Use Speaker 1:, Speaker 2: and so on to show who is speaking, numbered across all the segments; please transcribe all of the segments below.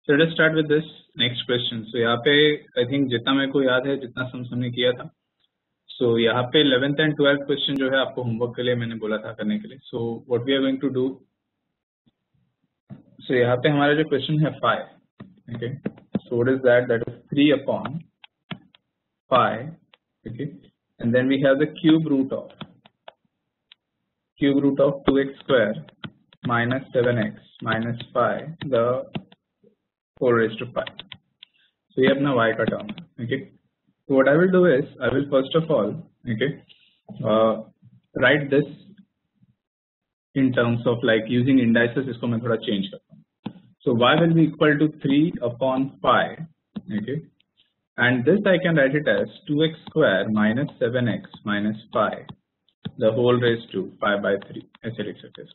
Speaker 1: So let us start with this next question. So यहाँ पे I think जितना मेरे को याद है जितना हमने किया था. So यहाँ पे 11th and 12th question जो है आपको होमवर्क के लिए मैंने बोला था करने के लिए. So what we are going to do. So यहाँ पे हमारा जो question है 5. Okay. So what is that? That is 3 upon 5. Okay. And then we have the cube root of 2x square minus 7x minus 5 the whole raised to 5. So ये अपना y का term है. Okay. So what I will do is I will first of all write this in terms of like using indices. इसको मैं थोड़ा change करता हूँ. So y will be equal to 3 upon 5. Okay. And this I can write it as 2x square minus 7x minus 5 the whole raised to 5 by 3. ऐसे लिख सकते हैं.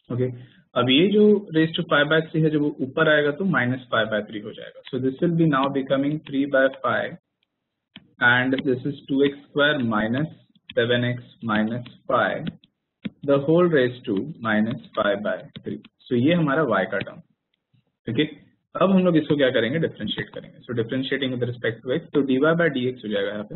Speaker 1: Okay. अब ये जो raised to 5 by 3 है जब वो ऊपर आएगा तो minus 5 by 3 हो जाएगा. So this will be now becoming 3 by 5 and this is 2x square minus 7x minus 5 the whole raised to minus 5 by 3. So ये हमारा y का टर्म. Okay. अब हम लोग इसको क्या करेंगे, डिफरेंशिएट करेंगे. So differentiating with respect to x, तो dy by dx हो जाएगा यहाँ पे.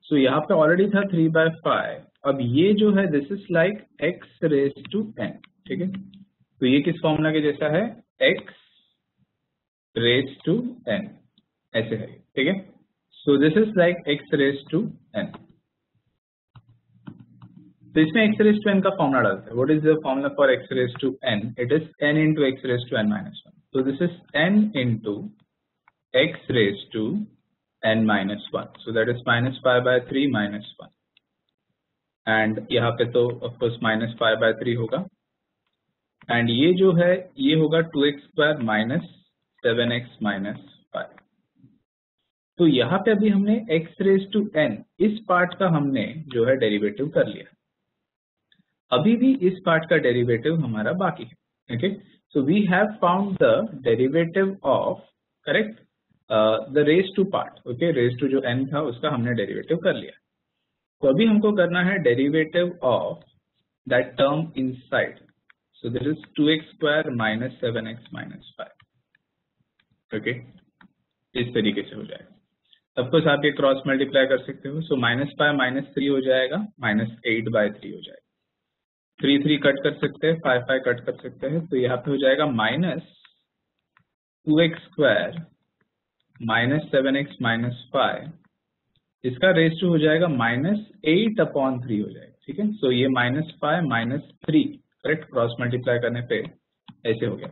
Speaker 1: सो यहाँ पे ऑलरेडी था 3 by 5. अब ये जो है this is like x raise to n. ठीक है. तो ये किस फॉर्मूला के जैसा है, x रेज टू n ऐसे है. ठीक है. So this is like x raise to n. तो इसमें x raised to n का फॉर्मूला डालते हैं. What is the formula for x raised to n? It is n into x raised to n minus 1. So this is n into x raised to n minus 1. So that is minus 5 by 3 minus 1. And यहाँ पे तो of course minus 5 by 3 होगा. And ये जो है ये होगा 2x square minus 7x minus 5. तो यहाँ पे अभी हमने x raised to n इस पार्ट का हमने जो है डेरिवेटिव कर लिया. अभी भी इस पार्ट का डेरिवेटिव हमारा बाकी है. Okay. So we have found the derivative of correct the raise to part. Okay. Raise to जो n था उसका हमने डेरिवेटिव कर लिया. तो अभी हमको करना है derivative of that term inside. So this is 2x square minus 7x minus 5. Okay. इस तरीके से हो जाएगा. ऑफकोर्स आप ये क्रॉस मल्टीप्लाई कर सकते हो. सो माइनस 5 माइनस 3 हो जाएगा, माइनस 8 by 3 हो जाएगा. 3 कट कर सकते हैं, 5 कट कर सकते हैं. तो यहाँ पे हो जाएगा minus 2x square minus 7x minus 5. इसका रेज टू हो जाएगा माइनस 8 अपॉन 3 हो जाएगा. ठीक है. सो ये minus 5 minus 3 correct cross multiply करने पे ऐसे हो गया.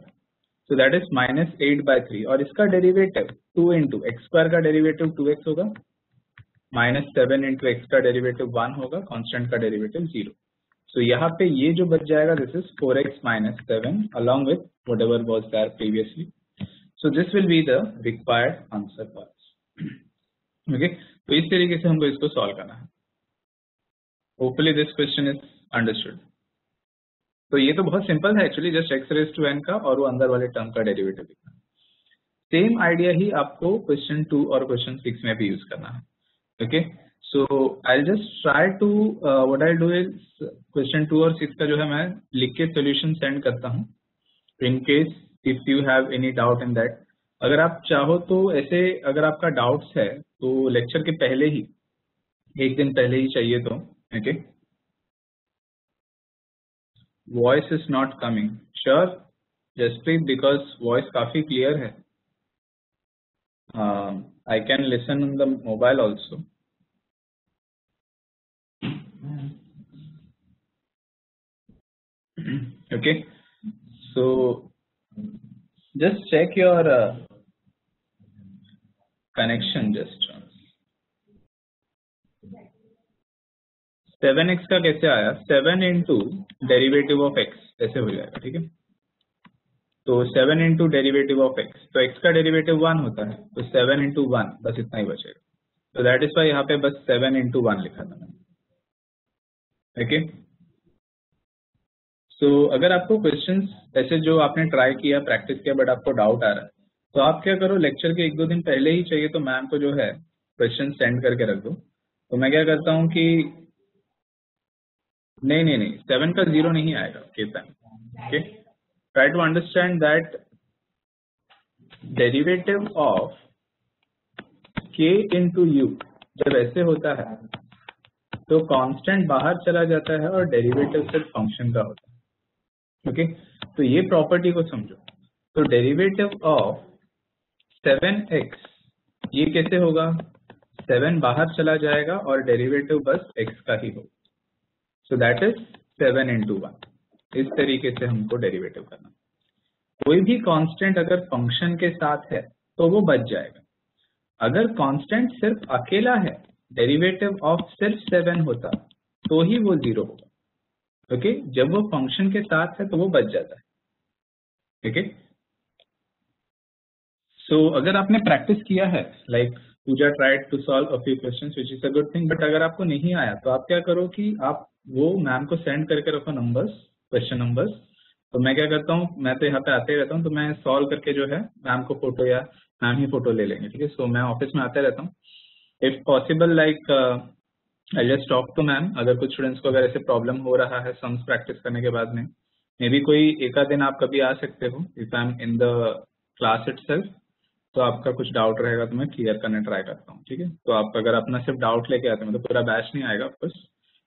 Speaker 1: सो दैट इज माइनस 8 by 3 और इसका डेरिवेटिव 2 इंटू एक्स स्क्वायर का डेरिवेटिव 2x होगा, माइनस 7 इंटू एक्स का डेरिवेटिव 1 होगा, कॉन्स्टेंट का डेरिवेटिव 0. So यहाँ पे ये जो बच जाएगा this is 4x minus 7 along with whatever was there previously. So this will be the required answer for us. Okay. तो इस तरीके से हमको इसको सॉल्व करना है. Hopefully this question is understood. तो ये तो बहुत सिंपल है actually, just x raised to n का और वो अंदर वाले टर्म का डेरिवेटिव लिखना. सेम आइडिया ही आपको क्वेश्चन 2 और क्वेश्चन 6 में भी यूज करना है. Okay. So I'll just try to what I'll do is question 2 और 6 का जो है मैं लिख के solution send करता हूँ. In case if you have any doubt in that. अगर आप चाहो तो ऐसे अगर आपका doubts है तो lecture के पहले ही एक दिन पहले ही चाहिए तो. Okay. Voice is not coming. Sure. Just because voice काफी clear है. I can listen on the mobile also. Okay, so just check your connection. Just 7x का कैसे आया, 7 into डेरिवेटिव ऑफ x ऐसे हो जाएगा. ठीक है. तो 7 into डेरिवेटिव ऑफ x, तो x का डेरिवेटिव 1 होता है, तो 7 into 1 बस इतना ही बचेगा. तो दैट इज वाई यहाँ पे बस 7 into 1 लिखा था मैंने. ओके. तो अगर आपको क्वेश्चंस ऐसे जो आपने ट्राई किया प्रैक्टिस किया बट आपको डाउट आ रहा है तो आप क्या करो, लेक्चर के 1-2 दिन पहले ही चाहिए तो मैम को जो है क्वेश्चन सेंड करके रख दो. तो मैं क्या करता हूँ कि नहीं 7 का 0 नहीं आएगा Ketan. Okay. try to understand that derivative of k into u जब ऐसे होता है तो कांस्टेंट बाहर चला जाता है और डेरिवेटिव सिर्फ फंक्शन का होता है। ओके, तो ये प्रॉपर्टी को समझो। तो डेरिवेटिव ऑफ 7x ये कैसे होगा, 7 बाहर चला जाएगा और डेरिवेटिव बस x का ही होगा। सो दैट इज 7 into 1। इस तरीके से हमको डेरिवेटिव करना। कोई भी कांस्टेंट अगर फंक्शन के साथ है तो वो बच जाएगा। अगर कांस्टेंट सिर्फ अकेला है, डेरिवेटिव ऑफ सिर्फ 7 होता तो ही वो 0 होगा। ओके, जब वो फंक्शन के साथ है तो वो बच जाता है। ओके, सो अगर आपने प्रैक्टिस किया है, like Pooja tried to solve a few questions which is a good thing, but अगर आपको नहीं आया तो आप क्या करो कि आप वो मैम को सेंड करके रखो नंबर्स, क्वेश्चन नंबर्स। तो मैं क्या करता हूँ, मैं तो यहाँ पे आते रहता हूँ, तो मैं सॉल्व करके जो है मैम को फोटो या मैम ही फोटो ले लेंगे। ठीक है, सो मैं ऑफिस में आते रहता हूँ। If possible like I just talk to ma'am. अगर कुछ स्टूडेंट्स को अगर ऐसे प्रॉब्लम हो रहा है सम्स प्रैक्टिस करने के बाद में, मे बी कोई एक आध दिन आप कभी आ सकते हो if I am in the class itself, तो आपका कुछ डाउट रहेगा तो मैं क्लियर करने ट्राई करता हूँ। ठीक है, तो आप अगर अपना सिर्फ डाउट लेके आते हैं, मतलब पूरा बैच नहीं आएगा, ऑफकोर्स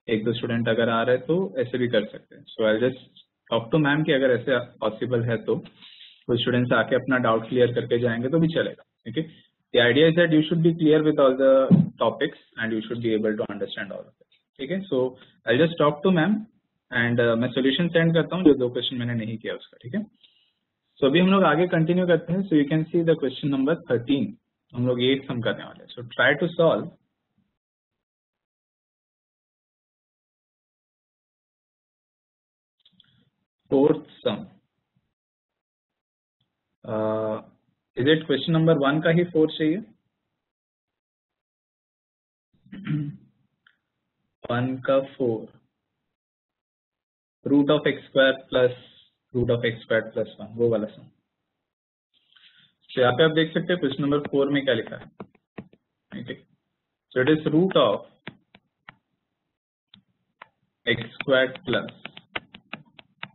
Speaker 1: एक दो स्टूडेंट अगर आ रहे हैं तो ऐसे भी कर सकते हैं। So I just talk to ma'am कि अगर ऐसे पॉसिबल है तो कुछ स्टूडेंट्स आके अपना डाउट क्लियर करके जाएंगे तो भी चलेगा। ठीक है, the idea is that you should be clear with all the topics and you should be able to understand all of it. ठीक है, so I'll just talk to ma'am and मैं solution send करता हूँ जो 2 question मैंने नहीं किया उसका। ठीक है, so अभी हम लोग आगे कंटिन्यू करते हैं। so you can see the question number 13, हम लोग ये सम करने वाले हैं। so try to solve fourth sum। is it question number 1 का ही 4 चाहिए? 1 का 4 root of x square plus root of x square plus 1, वो वाला सम। तो यहाँ पे आप देख सकते हैं क्वेश्चन नंबर 4 में क्या लिखा है। ठीक है, so it is root of x square plus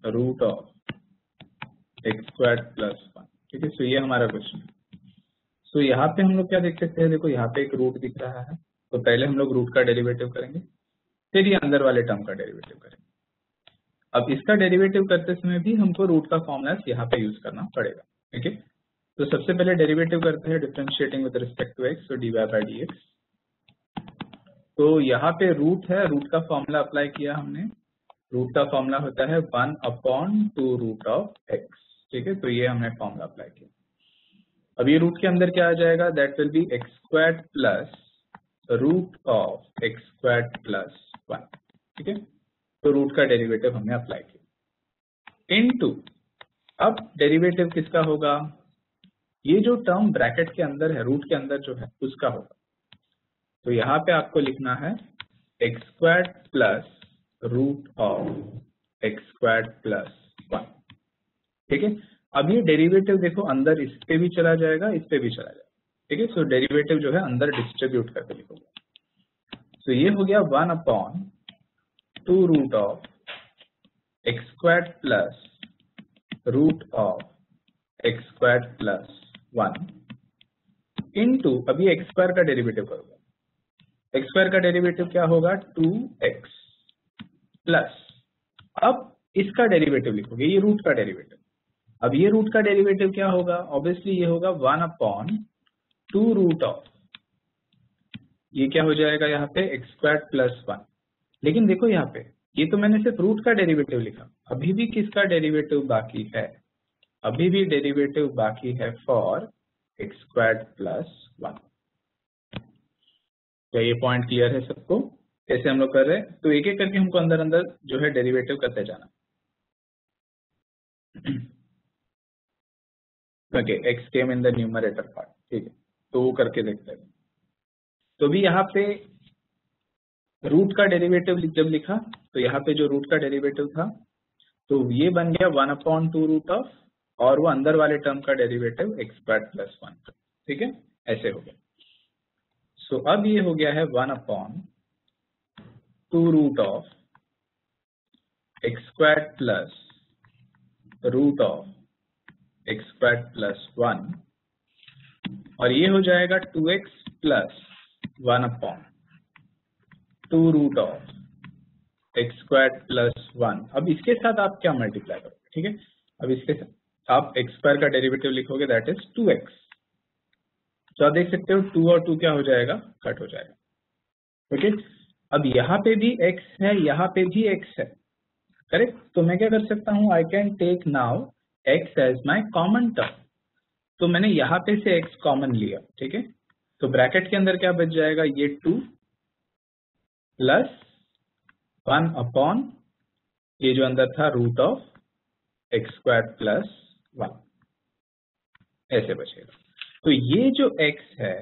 Speaker 1: root of x square plus 1। ठीक है, सो ये हमारा क्वेश्चन है। सो यहाँ पे हम लोग क्या देख सकते हैं, देखो यहाँ पे एक रूट दिख रहा है, तो पहले हम लोग रूट का डेरिवेटिव करेंगे, फिर ये अंदर वाले टर्म का डेरिवेटिव करेंगे। अब इसका डेरिवेटिव करते समय भी हमको रूट का फॉर्मूला यहाँ पे यूज करना पड़ेगा। ठीक है, तो सबसे पहले डेरिवेटिव करते हैं differentiating with respect to x, तो dy बाई डी एक्स। तो यहाँ पे रूट है, रूट का फॉर्मूला अप्लाई किया हमने। रूट का फॉर्मूला होता है 1/2 रूट ऑफ एक्स। ठीक है, तो ये हमने फॉर्मूला अप्लाई किया। अब ये रूट के अंदर क्या आ जाएगा, that will be x square plus root of x square plus 1। ठीक है, तो रूट का डेरिवेटिव हमने अप्लाई किया इनटू, अब डेरिवेटिव किसका होगा, ये जो टर्म ब्रैकेट के अंदर है, रूट के अंदर जो है उसका होगा। तो यहाँ पे आपको लिखना है x square plus root of x square plus 1। ठीक है, अब ये डेरिवेटिव देखो अंदर इस पे भी चला जाएगा, इस पे भी चला जाएगा। ठीक है, सो डेरिवेटिव जो है अंदर डिस्ट्रीब्यूट करके लिखोगे। तो ये हो गया 1/2 root of x square plus root of x square plus 1 into, अभी एक्स स्क्वायर का डेरिवेटिव करोगे। एक्स स्क्वायर का डेरिवेटिव क्या होगा, 2x प्लस, अब इसका डेरिवेटिव लिखोगे, ये रूट का डेरिवेटिव। अब ये रूट का डेरिवेटिव क्या होगा, ऑब्वियसली ये होगा 1/2 रूट ऑफ, ये क्या हो जाएगा यहाँ पे एक्स स्क्वायर प्लस 1। लेकिन देखो यहाँ पे ये तो मैंने सिर्फ रूट का डेरिवेटिव लिखा, अभी भी किसका डेरिवेटिव बाकी है, अभी भी डेरिवेटिव बाकी है फॉर एक्स स्क्वायर प्लस 1। क्या ये पॉइंट क्लियर है सबको, कैसे हम लोग कर रहे हैं? तो एक एक करके हमको अंदर अंदर जो है डेरिवेटिव करते जाना। Okay, x came in the numerator part. ठीक है, तो वो करके देखते हैं। तो भी यहाँ पे रूट का डेरिवेटिव जब लिखा, तो यहाँ पे जो रूट का डेरिवेटिव था तो ये बन गया 1/2 रूट ऑफ, और वो अंदर वाले टर्म का डेरिवेटिव एक्स स्क्वायर प्लस 1। ठीक है, ऐसे हो गया। सो अब ये हो गया है 1/2 root of x square plus root of x square plus 1 और ये हो जाएगा 2x plus 1 upon 2 root of x square plus 1। अब इसके साथ आप क्या मल्टीप्लाई करोगे, ठीक है। अब इसके साथ आप एक्स स्क्वायर का डेरिवेटिव लिखोगे, दैट इज 2x। तो आप देख सकते हो 2 और 2 क्या हो जाएगा, कट हो जाएगा। ओके, अब यहाँ पे भी x है, यहाँ पे भी x है, करेक्ट। तो मैं क्या कर सकता हूँ, I can take now x as my common term. तो मैंने यहाँ पे से x कॉमन लिया, ठीक है। तो ब्रैकेट के अंदर क्या बच जाएगा, ये 2 प्लस 1 अपॉन ये जो अंदर था root of x square plus 1, ऐसे बचेगा। तो ये जो x है,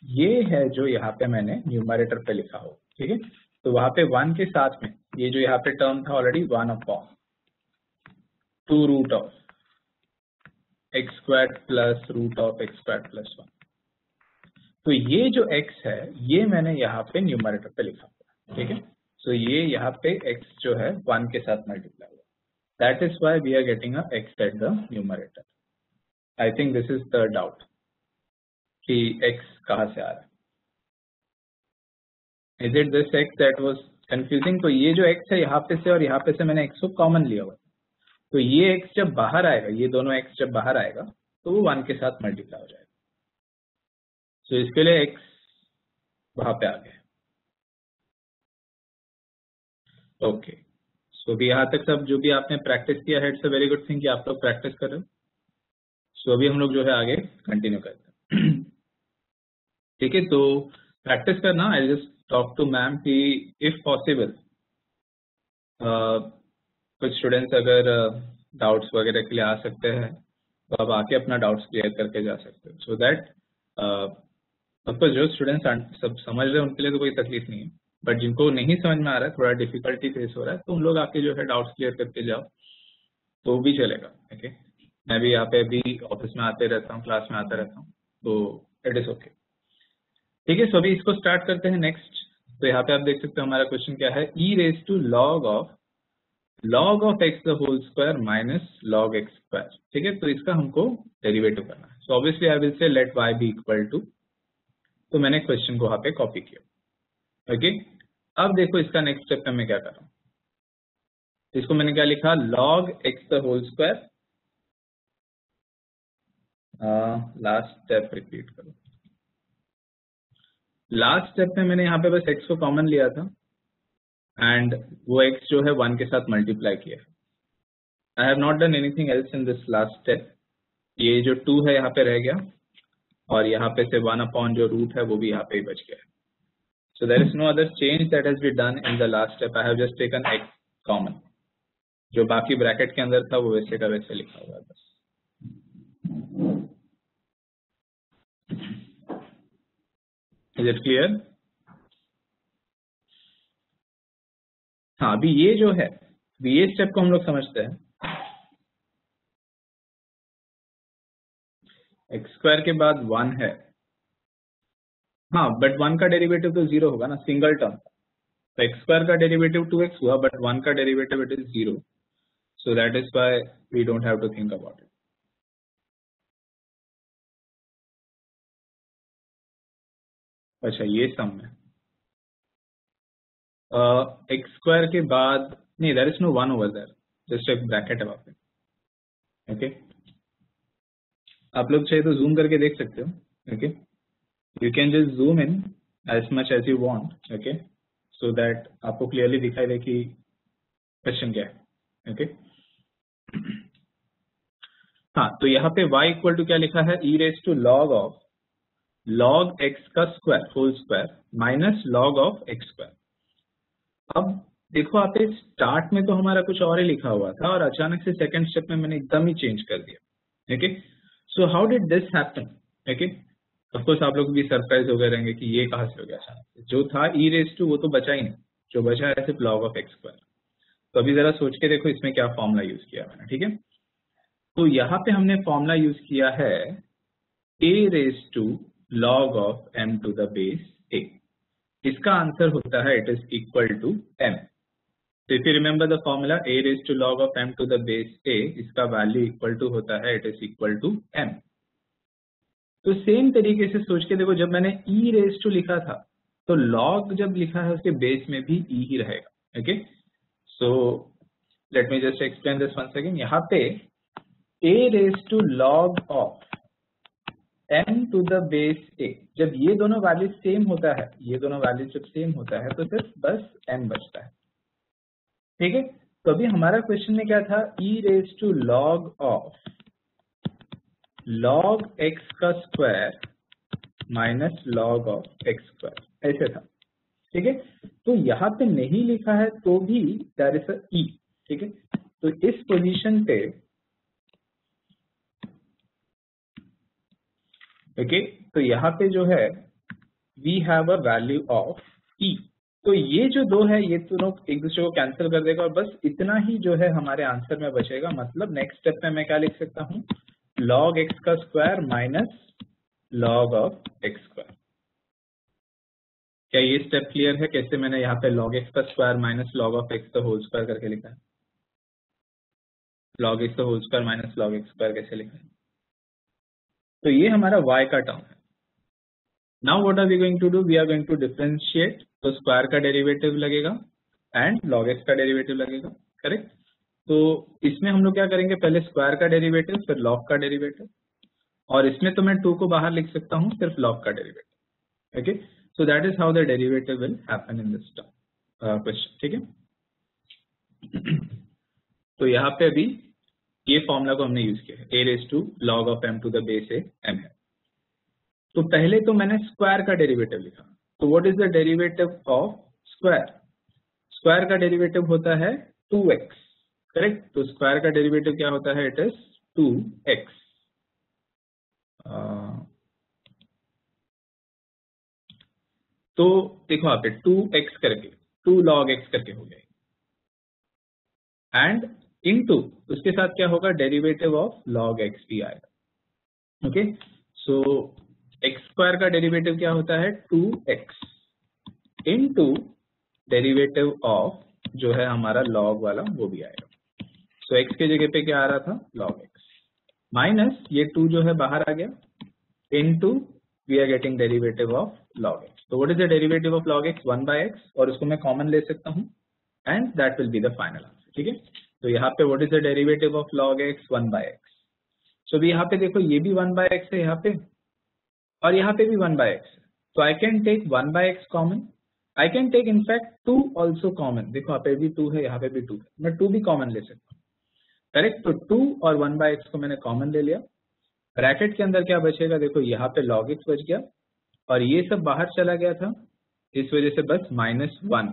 Speaker 1: ये है जो यहाँ पे मैंने न्यूमरेटर पे लिखा हो, ठीक है। तो वहां पे 1 के साथ में ये जो यहाँ पे टर्म था already 1 upon 2 root of x square plus root of x square plus 1। तो ये जो x है, ये मैंने यहाँ पे न्यूमरेटर पे लिखा हुआ, ठीक है। सो ये यहाँ पे x जो है 1 के साथ मल्टीप्लाई हुआ, that is why we are getting a x at the numerator. I think this is the doubt कि x कहाँ से आ रहा है। Is it this x that was confusing? तो ये जो x है यहाँ पे से और यहाँ पे से मैंने x को कॉमन लिया हुआ, तो ये x जब बाहर आएगा, ये दोनों x जब बाहर आएगा तो वो 1 के साथ मल्टीप्लाई हो जाएगा। तो इसके लिए x वहां पे आ गया। ओके, सो अभी यहाँ तक सब जो भी आपने प्रैक्टिस किया है, it's a very good thing कि आप लोग प्रैक्टिस कर रहे हो। सो अभी हम लोग जो है आगे कंटिन्यू करते हैं। ठीक है, तो प्रैक्टिस करना। I just talk to ma'am कि इफ पॉसिबल कुछ स्टूडेंट्स अगर डाउट्स वगैरह के लिए आ सकते हैं तो आप आके अपना डाउट्स क्लियर करके जा सकते हो। सो दैट ऑफकोर्स जो स्टूडेंट्स सब समझ रहे हैं उनके लिए तो कोई तकलीफ नहीं है, बट जिनको नहीं समझ में आ रहा है, थोड़ा डिफिकल्टी फेस हो रहा है, तो उन लोग आके जो है डाउट्स क्लियर करके जाओ तो भी चलेगा। ओके, मैं भी यहाँ पे अभी ऑफिस में आते रहता हूँ, क्लास में आता रहता हूँ, तो इट इज ओके। ठीक है, सो अभी इसको स्टार्ट करते हैं नेक्स्ट। तो यहाँ पे आप देख सकते हो हमारा क्वेश्चन क्या है, e raise to log of x the whole square minus log x square. ठीक है, तो इसका हमको डेरिवेटिव करना है। So obviously I will say let y be equal to, तो मैंने क्वेश्चन को वहां पे कॉपी किया। ओके, अब देखो इसका नेक्स्ट स्टेप में मैं क्या कर रहा हूँ। इसको मैंने क्या लिखा, log x the whole square, last step repeat करो। लास्ट स्टेप में मैंने यहाँ पे बस x को कॉमन लिया था एंड वो x जो है 1 के साथ मल्टीप्लाई किया। I have not done anything else in this last step. ये जो 2 है यहाँ पे रह गया और यहाँ पे से 1 अपॉन जो रूट है वो भी यहाँ पे ही बच गया। So there is no other change that has been done in the last step. I have just taken x common, जो बाकी ब्रैकेट के अंदर था वो वैसे का वैसे लिखा हुआ है बस। Is it clear? हाँ, अभी ये जो है, अभी ये स्टेप को हम लोग समझते हैं। एक्स स्क्वायर के बाद 1 है, हाँ, बट 1 का डेरिवेटिव तो 0 होगा ना, सिंगल टर्म। तो एक्स स्क्वायर का डेरिवेटिव 2x हुआ, बट 1 का derivative it is 0, so that is why we don't have to think about it. अच्छा, ये सम है एक्स स्क्वायर के बाद नहीं, there is no 1 over there, just एक ब्रैकेट है वहां पे। ओके, आप लोग चाहिए तो जूम करके देख सकते हो। Okay, you can just zoom in as much as you want, okay, so that आपको क्लियरली दिखाई दे कि क्वेश्चन क्या है। ओके, हाँ, तो यहाँ पे y इक्वल टू क्या लिखा है, e raise to log of log x का square whole square minus log of x square. अब देखो आप इस स्टार्ट में तो हमारा कुछ और ही लिखा हुआ था और अचानक से सेकंड स्टेप में मैंने एकदम ही चेंज कर दिया। Okay, so how did this happen? Okay, of course आप लोग भी सरप्राइज हो गए रहेंगे कि ये कहाँ से हो गया अचानक से। जो था e रेज टू वो तो बचा ही नहीं, जो बचा है सिर्फ लॉग ऑफ एक्स स्क्वायर। तो अभी जरा सोच के देखो इसमें क्या फॉर्मूला यूज किया मैंने। ठीक है, तो यहाँ पे हमने फॉर्मूला यूज किया है a raise to log of m to the base a। इसका आंसर होता है it is equal to m। तो if you remember the formula a raise to log of m to the base a, इसका value equal to होता है it is equal to m। तो same तरीके से सोच के देखो, जब मैंने e रेज टू लिखा था तो log जब लिखा है उसके बेस में भी e ही रहेगा। Okay, so let me just explain this once again. यहाँ पे a raise to log of m to the base a, जब ये दोनों वैल्यू सेम होता है, ये दोनों वैल्यू जब सेम होता है तो सिर्फ बस m बचता है। ठीक है, तो अभी हमारा क्वेश्चन में क्या था, e raise to log of log x का square minus log of x square, ऐसे था। ठीक है, तो यहाँ पे नहीं लिखा है तो भी देयर इज अ e। ठीक है, तो इस पोजीशन पे ओके, तो यहाँ पे जो है we have a value of e। तो ये जो दो है ये दोनों एक दूसरे को कैंसिल कर देगा और बस इतना ही जो है हमारे आंसर में बचेगा। मतलब नेक्स्ट स्टेप में मैं क्या लिख सकता हूँ, log x का square minus log of x square. क्या ये स्टेप क्लियर है कैसे मैंने यहाँ पे log x का square minus log of x का होल स्क्वायर करके लिखा है? log x का whole square minus log x square कैसे लिखा है? तो ये हमारा y का टर्म है। Now what are we going to do, we are going to differentiate. तो स्क्वायर का डेरिवेटिव लगेगा एंड log x का डेरिवेटिव लगेगा, करेक्ट। तो इसमें हम लोग क्या करेंगे, पहले स्क्वायर का डेरिवेटिव फिर log का डेरिवेटिव, और इसमें तो मैं 2 को बाहर लिख सकता हूँ सिर्फ log का derivative. Okay, so that is how the derivative will happen in this question. ठीक है, तो यहाँ पे अभी ये फॉर्मूला को हमने यूज किया है, a raise to log of m to the base a m है। तो पहले तो मैंने स्क्वायर का डेरिवेटिव लिखा, तो what is the derivative of square? Square का डेरिवेटिव होता है 2x, करेक्ट। तो स्क्वायर का डेरिवेटिव क्या होता है, इट इज 2x। तो देखो आप 2x करके 2 log x करके हो गया, एंड इनटू उसके साथ क्या होगा, डेरिवेटिव ऑफ log x भी आएगा। ओके, सो x स्क्वायर का डेरिवेटिव क्या होता है 2x इनटू डेरिवेटिव ऑफ जो है हमारा log वाला वो भी आएगा। सो x के जगह पे क्या आ रहा था, log x माइनस ये 2 जो है बाहर आ गया into we are getting derivative of log x। तो what is the derivative of log x, 1/x, और उसको मैं कॉमन ले सकता हूँ and that will be the final answer. ठीक है, तो यहाँ पे what is the derivative of log x, 1/x। सो अभी यहाँ पे देखो ये भी 1/x है यहाँ पे और यहाँ पे भी 1/x है, तो I can take 1/x common, I can take in fact 2 also common. देखो यहाँ पे भी 2 है, यहाँ पे भी 2 है, मैं 2 भी कॉमन ले सकता हूँ, करेक्ट। तो 2 और 1/x को मैंने कॉमन ले लिया। ब्रैकेट के अंदर क्या बचेगा, देखो यहाँ पे log x बच गया और ये सब बाहर चला गया था, इस वजह से बस -1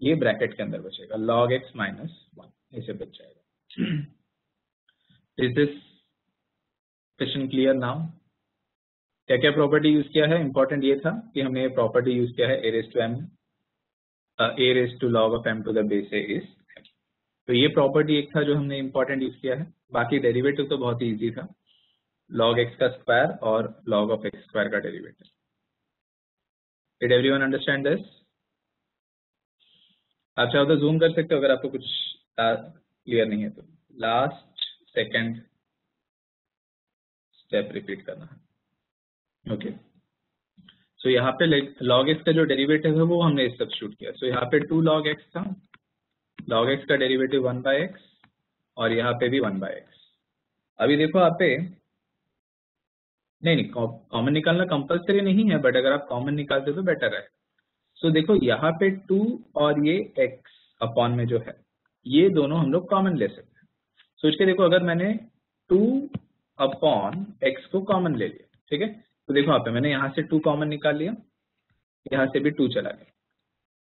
Speaker 1: ये ब्रैकेट के अंदर बचेगा, log x -1 ऐसे बच जाएगा। Is this question clear now? क्या क्या प्रॉपर्टी यूज किया है, इंपॉर्टेंट ये था कि हमने ये प्रॉपर्टी यूज किया है a raise to log of m to the base a is. तो ये प्रॉपर्टी एक था जो हमने इंपॉर्टेंट यूज किया है। बाकी डेरिवेटिव तो बहुत ही इजी था, log x का स्क्वायर और log ऑफ x स्क्वायर का derivative. Did everyone understand this? आप चाहो तो जूम कर सकते हो अगर आपको कुछ क्लियर नहीं है तो। लास्ट सेकंड स्टेप रिपीट करना है। ओके, सो यहाँ पे log x का जो डेरिवेटिव है वो हमने सब्स्टिट्यूट किया। सो यहाँ पे 2 log x था, log x का डेरिवेटिव 1/x और यहाँ पे भी 1/x। अभी देखो आप पे नहीं कॉमन निकालना कंपलसरी नहीं है, बट अगर आप कॉमन निकालते तो बेटर है। सो देखो यहाँ पे 2 और ये x अपॉन में जो है ये दोनों हम लोग कॉमन ले सकते हैं। सोच के देखो, अगर मैंने 2 अपॉन x को कॉमन ले लिया, ठीक है, तो देखो यहाँ पे मैंने यहाँ से 2 कॉमन निकाल लिया, यहाँ से भी 2 चला गया,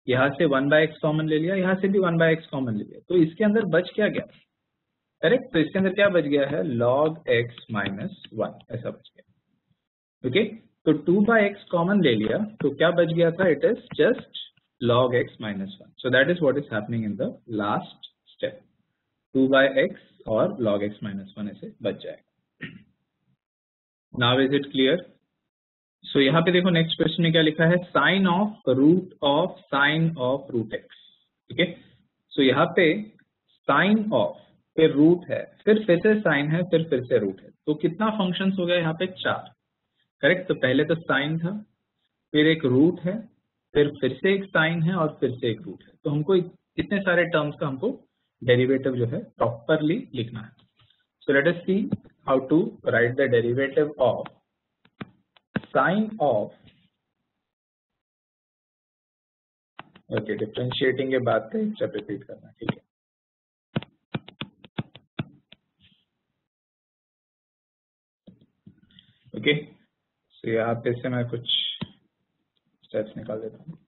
Speaker 1: यहाँ से 1/x कॉमन ले लिया, यहाँ से भी 1/x कॉमन ले लिया, तो इसके अंदर बच क्या गया, करेक्ट। तो इसके अंदर क्या बच गया है, log x -1 ऐसा बच गया। ओके, तो 2/x कॉमन ले लिया तो क्या बच गया था, it is just log x -1। So that is what is happening in the last step, 2/x और log x -1 ऐसे बच जाएगा। Now is it clear? सो यहाँ पे देखो नेक्स्ट क्वेश्चन में क्या लिखा है, साइन ऑफ रूट x। ठीक है, सो यहाँ पे साइन ऑफ, फिर रूट है, फिर से साइन है, फिर से रूट है, तो कितना फंक्शंस हो गया यहाँ पे? 4, करेक्ट। तो पहले तो साइन था, फिर एक रूट है, फिर से एक साइन है और फिर से एक रूट है। तो हमको इतने सारे टर्म्स का हमको डेरिवेटिव जो है प्रॉपरली लिखना है। So let us see how to write the derivative of sine of, okay, differentiating के बाद का एक स्टेप रिपीट करना, ठीक है। ओके, सो यहाँ पे से मैं कुछ स्टेप्स निकाल देता हूँ।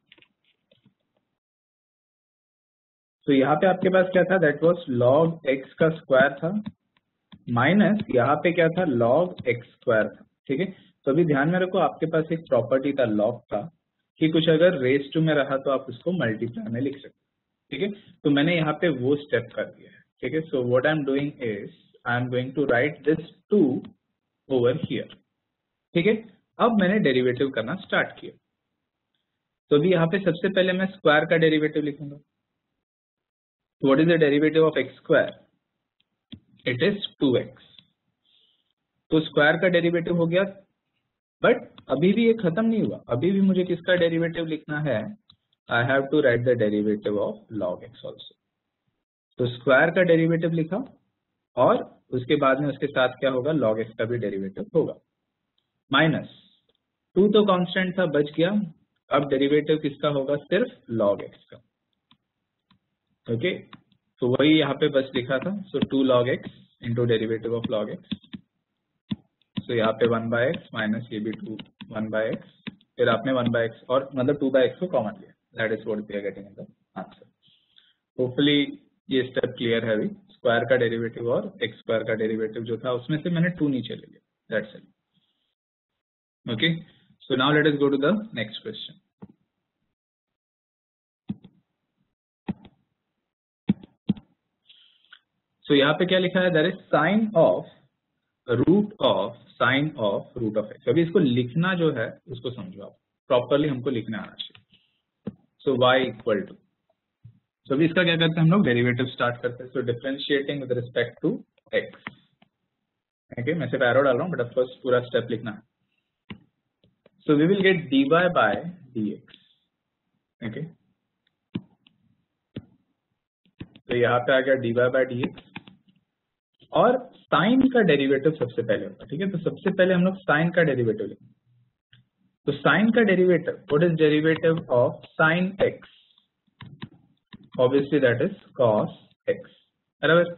Speaker 1: तो यहाँ पे आपके पास क्या था? दैट वाज log x का स्क्वायर था, माइनस यहाँ पे क्या था? log x स्क्वायर था, ठीक है। तो अभी ध्यान में रखो, आपके पास एक प्रॉपर्टी था log का, कि कुछ अगर रेस टू में रहा तो आप उसको मल्टीप्लाई में लिख सकते, ठीक है। तो मैंने यहाँ पे वो स्टेप कर दिया है, ठीक है। So what I am doing is I am going to write this 2 over here, ठीक है। अब मैंने डेरिवेटिव करना स्टार्ट किया। तो अभी यहाँ पे सबसे पहले मैं स्क्वायर का डेरिवेटिव लिखूंगा। What is the derivative of x square? It is 2x। तो स्क्वायर का डेरिवेटिव हो गया, बट अभी भी ये खत्म नहीं हुआ, अभी भी मुझे किसका डेरिवेटिव लिखना है? I have to write the derivative of log x also. तो स्क्वायर का डेरिवेटिव लिखा और उसके बाद में उसके साथ क्या होगा? log x का भी डेरिवेटिव होगा, माइनस 2 तो कांस्टेंट था, बच गया। अब डेरिवेटिव किसका होगा? सिर्फ log x का, ओके। तो वही यहाँ पे बस लिखा था। सो 2 log x into derivative of log x। सो यहाँ पे 1/x माइनस ये भी 1/x, फिर आपने 1/x और मतलब 2/x को कॉमन लिया। That is what we are getting in the answer. Hopefully ये स्टेप क्लियर है अभी। स्क्वायर का डेरिवेटिव और x स्क्वायर का डेरिवेटिव जो था उसमें से मैंने 2 नीचे ले लिया, that's it, okay. So now let us go to the next question. So यहाँ पे क्या लिखा है? That is sine of root of sine of root of x. अभी इसको लिखना जो है उसको समझो आप, प्रॉपरली हमको लिखना आना चाहिए। सो y इक्वल टू, सो अभी इसका क्या करते हैं हम लोग? डेरिवेटिव स्टार्ट करते हैं। So differentiating with respect to x, okay. मैं सिर्फ एरो डाल रहा हूँ, बट फर्स्ट पूरा स्टेप लिखना है। So we will get dy by dx, okay. तो यहाँ पे आ गया dy बाय dx, और साइन का डेरिवेटिव सबसे पहले होता है, ठीक है। तो सबसे पहले हम लोग साइन का डेरिवेटिव लिखेंगे। तो साइन का derivative, what is derivative of sine x? Obviously that is cos x, बराबर।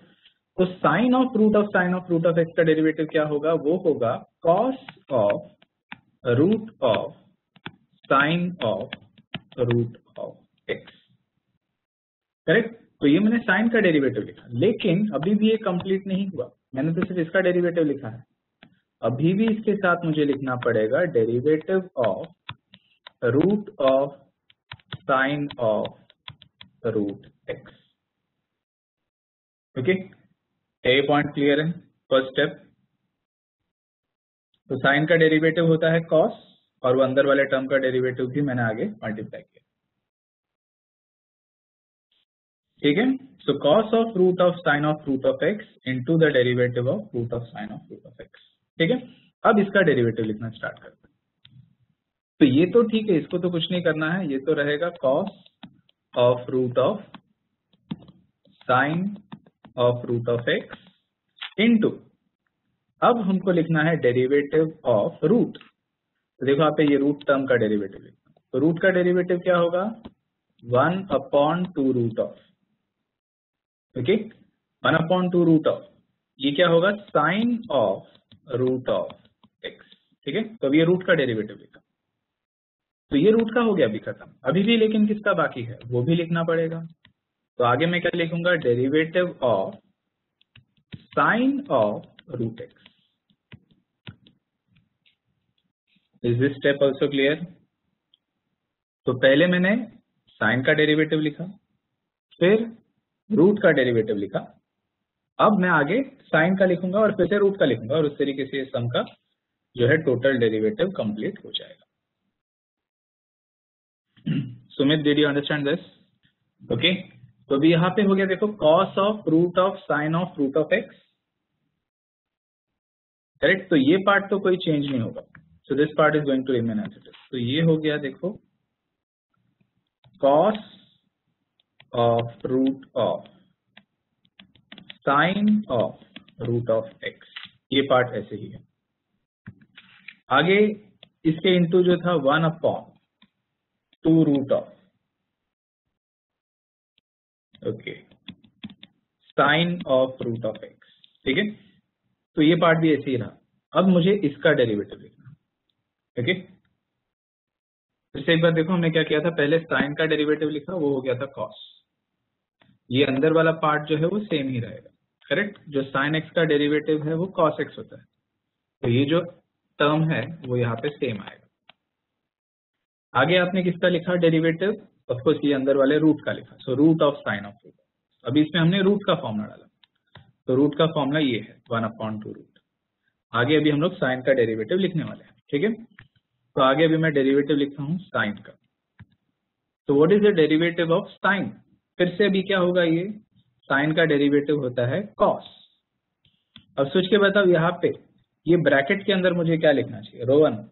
Speaker 1: तो sine of root of x का डेरिवेटिव क्या होगा? वो होगा cos of root of sine of root of x, correct. तो ये मैंने साइन का डेरिवेटिव लिखा, लेकिन अभी भी ये कंप्लीट नहीं हुआ। मैंने तो सिर्फ इसका डेरिवेटिव लिखा है, अभी भी इसके साथ मुझे लिखना पड़ेगा derivative of root of sine of root x, okay. ये पॉइंट क्लियर है? फर्स्ट स्टेप, तो साइन का डेरिवेटिव होता है कॉस, और वो अंदर वाले टर्म का डेरिवेटिव भी मैंने आगे मल्टीप्लाई किया, ठीक है। So cos of root of x into the derivative of root of sine of root of x, ठीक है। अब इसका डेरिवेटिव लिखना स्टार्ट करते हैं। तो ये तो ठीक है, इसको तो कुछ नहीं करना है, ये तो रहेगा cos of root of sine of root of x into, अब हमको लिखना है डेरिवेटिव ऑफ रूट। तो देखो आप ये रूट टर्म का डेरिवेटिव लिखना, तो रूट का डेरिवेटिव क्या होगा? 1/2 root of, okay, 1/2 root of, ये क्या होगा? Sine of root of x, ठीक है। तो अब ये रूट का डेरिवेटिव लिखा, तो ये रूट का हो गया अभी खत्म। अभी भी लेकिन किसका बाकी है? वो भी लिखना पड़ेगा। तो आगे मैं क्या लिखूंगा? Derivative of sine of root x. Is this step also clear? तो पहले मैंने साइन का डेरिवेटिव लिखा, फिर रूट का डेरिवेटिव लिखा, अब मैं आगे साइन का लिखूंगा और फिर से रूट का लिखूंगा, और उस तरीके से सम का जो है टोटल डेरिवेटिव कंप्लीट हो जाएगा। Sumit, did you understand this? Okay, तो अभी यहाँ पे हो गया देखो cos of root of sine of root of x, correct. तो ये पार्ट तो कोई चेंज नहीं होगा, so this part is going to remain as it is. तो ये हो गया देखो cos of root of sine of root of x, ये पार्ट ऐसे ही है। आगे इसके इंटू जो था 1/2 root of okay sine of root of x, ठीक है। तो ये पार्ट भी ऐसे ही रहा। अब मुझे इसका डेरिवेटिव लिखना, ओके। फिर से एक बार देखो हमने क्या किया था, पहले साइन का डेरिवेटिव लिखा, वो हो गया था कॉस। ये अंदर वाला पार्ट जो है वो सेम ही रहेगा, करेक्ट। जो साइन एक्स का डेरिवेटिव है वो कॉस एक्स होता है, तो ये जो टर्म है वो यहाँ पे सेम आएगा। आगे आपने किसका लिखा डेरिवेटिव, ऑफ कोर्स ये अंदर वाले रूट का लिखा, so root of sine of root. अभी इसमें हमने रूट का फॉर्मूला डाला, तो रूट का फॉर्मूला ये है 1/2 रूट। आगे अभी हम लोग साइन का डेरिवेटिव लिखने वाले हैं, ठीक है। तो आगे अभी मैं डेरिवेटिव लिखता हूँ साइन का। तो what is the derivative of sign, फिर से अभी क्या होगा, ये साइन का डेरिवेटिव होता है कॉस। अब सोच के बताओ यहाँ पे ये ब्रैकेट के अंदर मुझे क्या लिखना चाहिए, रोहन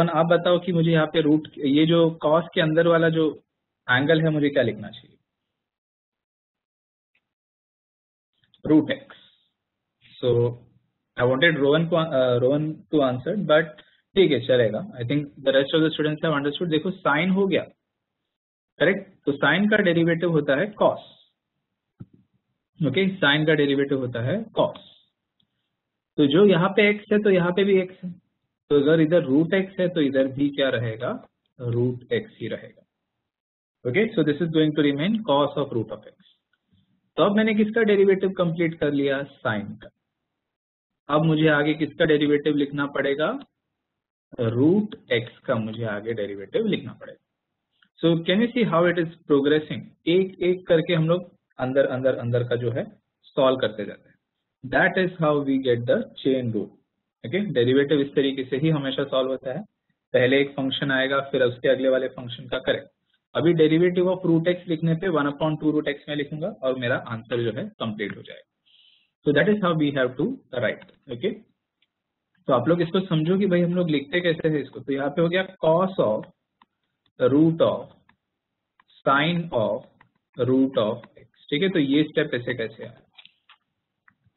Speaker 1: आप बताओ कि मुझे यहाँ पे रूट, ये जो कॉस के अंदर वाला जो एंगल है मुझे क्या लिखना चाहिए, root x. So I wanted Rohan to answer, but ठीक है चलेगा। I think the rest of the students have understood. देखो साइन हो गया, करेक्ट। तो साइन का डेरिवेटिव होता है कॉस, ओके। साइन का डेरिवेटिव होता है कॉस। तो जो यहाँ पे एक्स है तो यहाँ पे भी एक्स है, तो अगर इधर रूट एक्स है तो इधर भी क्या रहेगा, रूट एक्स ही रहेगा, okay. So this is going to remain cos of root of x. तो अब मैंने किसका डेरिवेटिव कंप्लीट कर लिया, साइन का। अब मुझे आगे किसका डेरिवेटिव लिखना पड़ेगा, रूट एक्स का मुझे आगे डेरिवेटिव लिखना पड़ेगा। So can you see how it is progressing, एक एक करके हम लोग अंदर अंदर अंदर का जो है सॉल्व करते जाते हैं। That is how we get the chain rule, okay. Derivative इस तरीके से ही हमेशा सॉल्व होता है, पहले एक फंक्शन आएगा फिर उसके अगले वाले फंक्शन का करें। अभी डेरिवेटिव ऑफ रूट एक्स लिखने पे 1/2 रूट एक्स में लिखूंगा और मेरा आंसर जो है कंप्लीट हो जाएगा। So that is how we have to write, okay. तो आप लोग इसको समझो कि भाई हम लोग लिखते कैसे हैं इसको। तो यहाँ पे हो गया cos of root of sine of root of x, ठीक है। तो ये स्टेप ऐसे कैसे आया।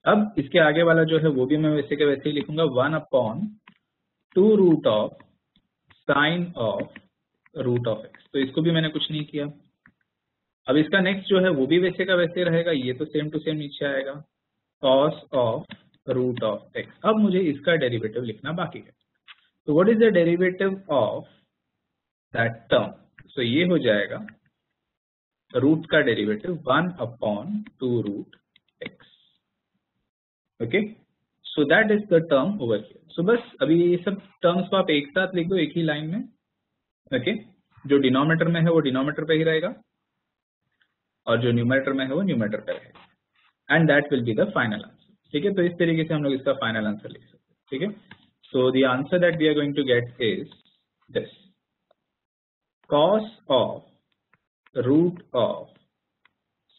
Speaker 1: अब इसके आगे वाला जो है वो भी मैं वैसे के वैसे ही लिखूंगा, 1/2 root of sine of root of x. तो इसको भी मैंने कुछ नहीं किया। अब इसका नेक्स्ट जो है वो भी वैसे का वैसे रहेगा, ये तो सेम टू सेम नीचे आएगा, cos of root of x. अब मुझे इसका डेरिवेटिव लिखना बाकी है। तो what is the derivative of that term, so ये हो जाएगा रूट का derivative 1/2 root x, okay. So that is the term over here. So बस अभी ये सब टर्म्स को आप एक साथ लिख दो एक ही लाइन में, ओके। जो डिनोमिनेटर में है वो डिनोमिनेटर पे ही रहेगा और जो न्यूमरेटर में है वो न्यूमरेटर पे रहेगा, and that will be the final answer, ठीक है। तो इस तरीके से हम लोग इसका फाइनल आंसर लिख सकते हैं, ठीक है। So the answer that we are going to get is this, cos of root of